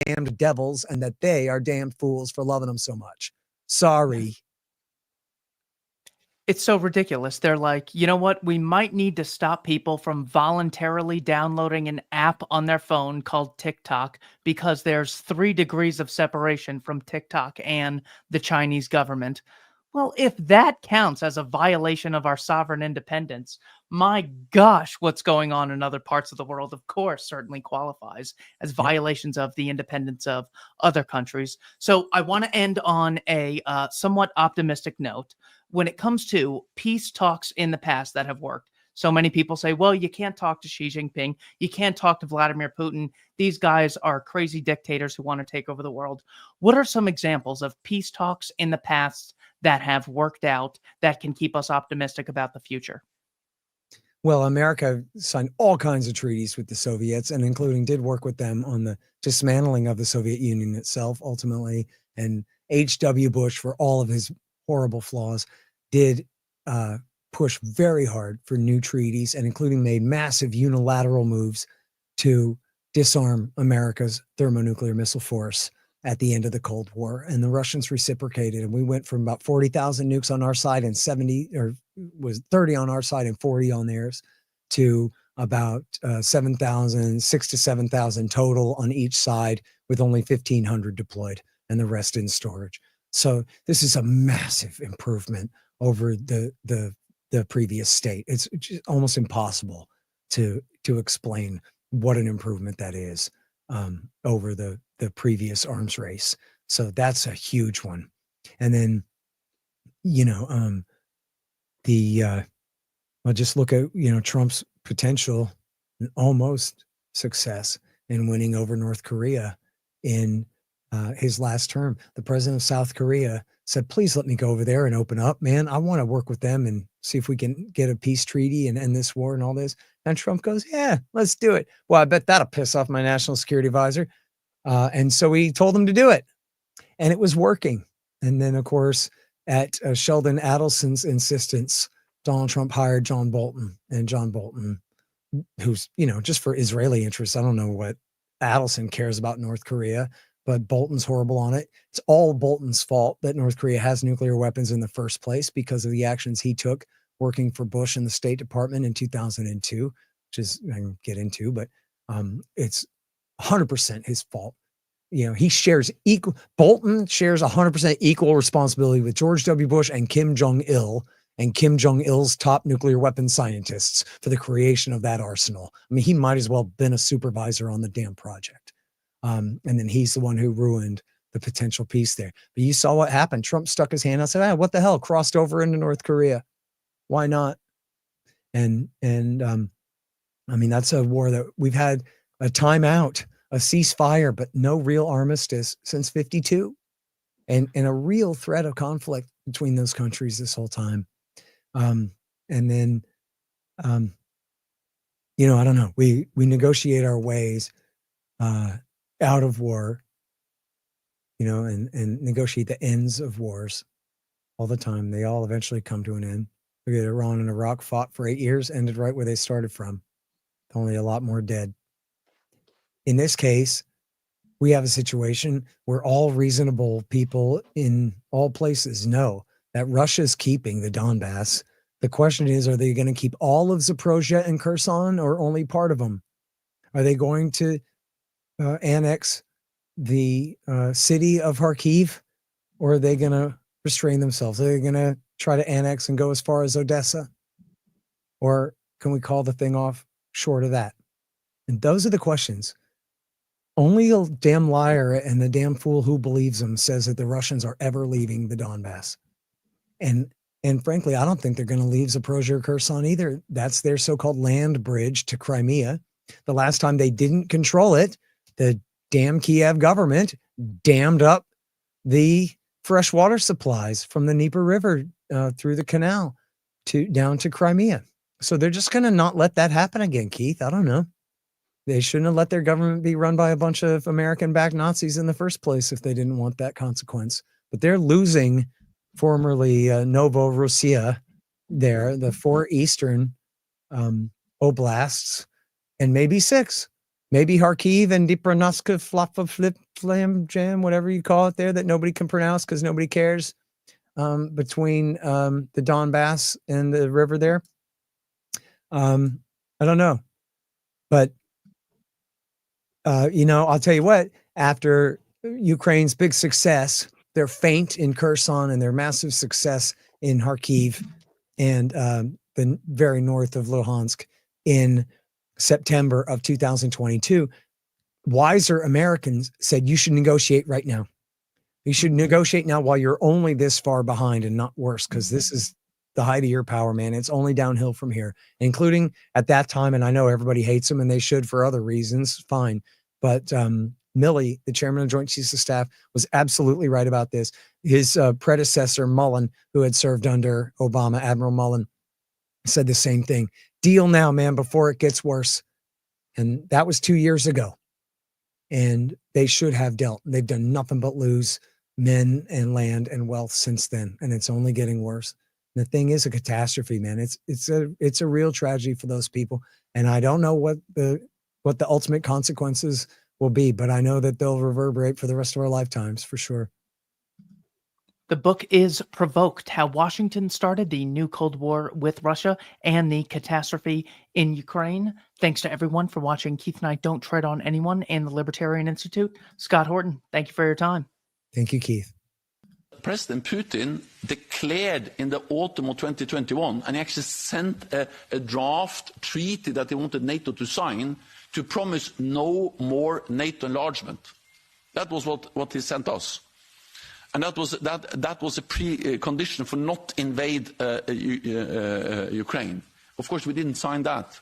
Speaker 6: damned devils and that they are damned fools for loving them so much. Sorry.
Speaker 5: It's so ridiculous. They're like, you know what? We might need to stop people from voluntarily downloading an app on their phone called TikTok because there's 3 degrees of separation from TikTok and the Chinese government. Well, if that counts as a violation of our sovereign independence, my gosh, what's going on in other parts of the world, of course, certainly qualifies as violations of the independence of other countries. So I want to end on a somewhat optimistic note. When it comes to peace talks in the past that have worked, so many people say, well, you can't talk to Xi Jinping. You can't talk to Vladimir Putin. These guys are crazy dictators who want to take over the world. What are some examples of peace talks in the past that have worked out that can keep us optimistic about the future?
Speaker 6: Well, America signed all kinds of treaties with the Soviets, and including did work with them on the dismantling of the Soviet Union itself, ultimately. And H.W. Bush, for all of his horrible flaws, did push very hard for new treaties, and including made massive unilateral moves to disarm America's thermonuclear missile force at the end of the Cold War. And the Russians reciprocated, and we went from about 40,000 nukes on our side and 30 on our side and 40 on theirs, to about 6,000 to 7,000 total on each side, with only 1,500 deployed and the rest in storage. So this is a massive improvement over the the previous state. It's just almost impossible to explain what an improvement that is over the previous arms race. So that's a huge one. And then, well, just look at, Trump's potential and almost success in winning over North Korea in his last term. The president of South Korea said, please let me go over there and open up, man. I want to work with them and see if we can get a peace treaty and end this war and all this. And Trump goes, yeah, let's do it. Well, I bet that'll piss off my national security advisor. And so he told him to do it. And it was working. And then, of course, at Sheldon Adelson's insistence, Donald Trump hired John Bolton. And John Bolton, who's, just for Israeli interests, I don't know what Adelson cares about North Korea, but Bolton's horrible on it. It's all Bolton's fault that North Korea has nuclear weapons in the first place because of the actions he took working for Bush in the State Department in 2002, which is, I can get into, but it's 100% his fault. He shares Bolton shares 100% equal responsibility with George W. Bush and Kim Jong-il and Kim Jong-il's top nuclear weapons scientists for the creation of that arsenal. I mean, he might as well have been a supervisor on the damn project. And then he's the one who ruined the potential peace there. But you saw what happened. Trump stuck his hand out and said, what the hell? Crossed over into North Korea. Why not? And I mean, that's a war that we've had a timeout, a ceasefire, but no real armistice since 52, and a real threat of conflict between those countries this whole time. And then, I don't know, we negotiate our ways out of war, and negotiate the ends of wars all the time. They all eventually come to an end. Look at Iran and Iraq fought for 8 years, ended right where they started from. Only a lot more dead. In this case, we have a situation where all reasonable people in all places know that Russia's keeping the Donbass. The question is, are they going to keep all of Zaporozhye and Kherson or only part of them? Are they going to annex the city of Kharkiv, or are they going to restrain themselves? Are they going to try to annex and go as far as Odessa? Or can we call the thing off short of that? And those are the questions. Only a damn liar and the damn fool who believes them says that the Russians are ever leaving the Donbass. And frankly, I don't think they're going to leave Zaporozhye or Kherson either. That's their so-called land bridge to Crimea. The last time they didn't control it, the damn Kiev government dammed up the fresh water supplies from the Dnieper River through the canal down to Crimea. So they're just going to not let that happen again, Keith. I don't know. They shouldn't have let their government be run by a bunch of American-backed Nazis in the first place if they didn't want that consequence. But they're losing formerly Novorossiya there, the 4 eastern oblasts, and maybe 6. Maybe Kharkiv and Dnipropetrovsk, Flapa Flip Flam Jam, whatever you call it there, that nobody can pronounce because nobody cares, between the Donbass and the river there. I don't know. But I'll tell you what, after Ukraine's big success, their feint in Kherson and their massive success in Kharkiv and the very north of Luhansk in September of 2022, wiser Americans said, you should negotiate right now. You should negotiate now while you're only this far behind and not worse, because this is the height of your power, man. It's only downhill from here, including at that time. And I know everybody hates him and they should for other reasons. Fine. But Milley, the chairman of Joint Chiefs of Staff, was absolutely right about this. His predecessor, Mullen, who had served under Obama, Admiral Mullen, said the same thing. Deal now, man, before it gets worse. And that was 2 years ago. And they should have dealt. They've done nothing but lose men and land and wealth since then. And it's only getting worse. The thing is a catastrophe, man. It's a real tragedy for those people. And I don't know what the ultimate consequences will be, but I know that they'll reverberate for the rest of our lifetimes for sure.
Speaker 5: The book is Provoked: How Washington Started the New Cold War with Russia and the Catastrophe in Ukraine. Thanks to everyone for watching Keith and I Don't Tread on Anyone and the Libertarian Institute. Scott Horton, thank you for your time.
Speaker 6: Thank you, Keith.
Speaker 7: President Putin declared in the autumn of 2021, and he actually sent a draft treaty that he wanted NATO to sign to promise no more NATO enlargement. That was what he sent us. And that was a precondition for not invade Ukraine. Of course, we didn't sign that.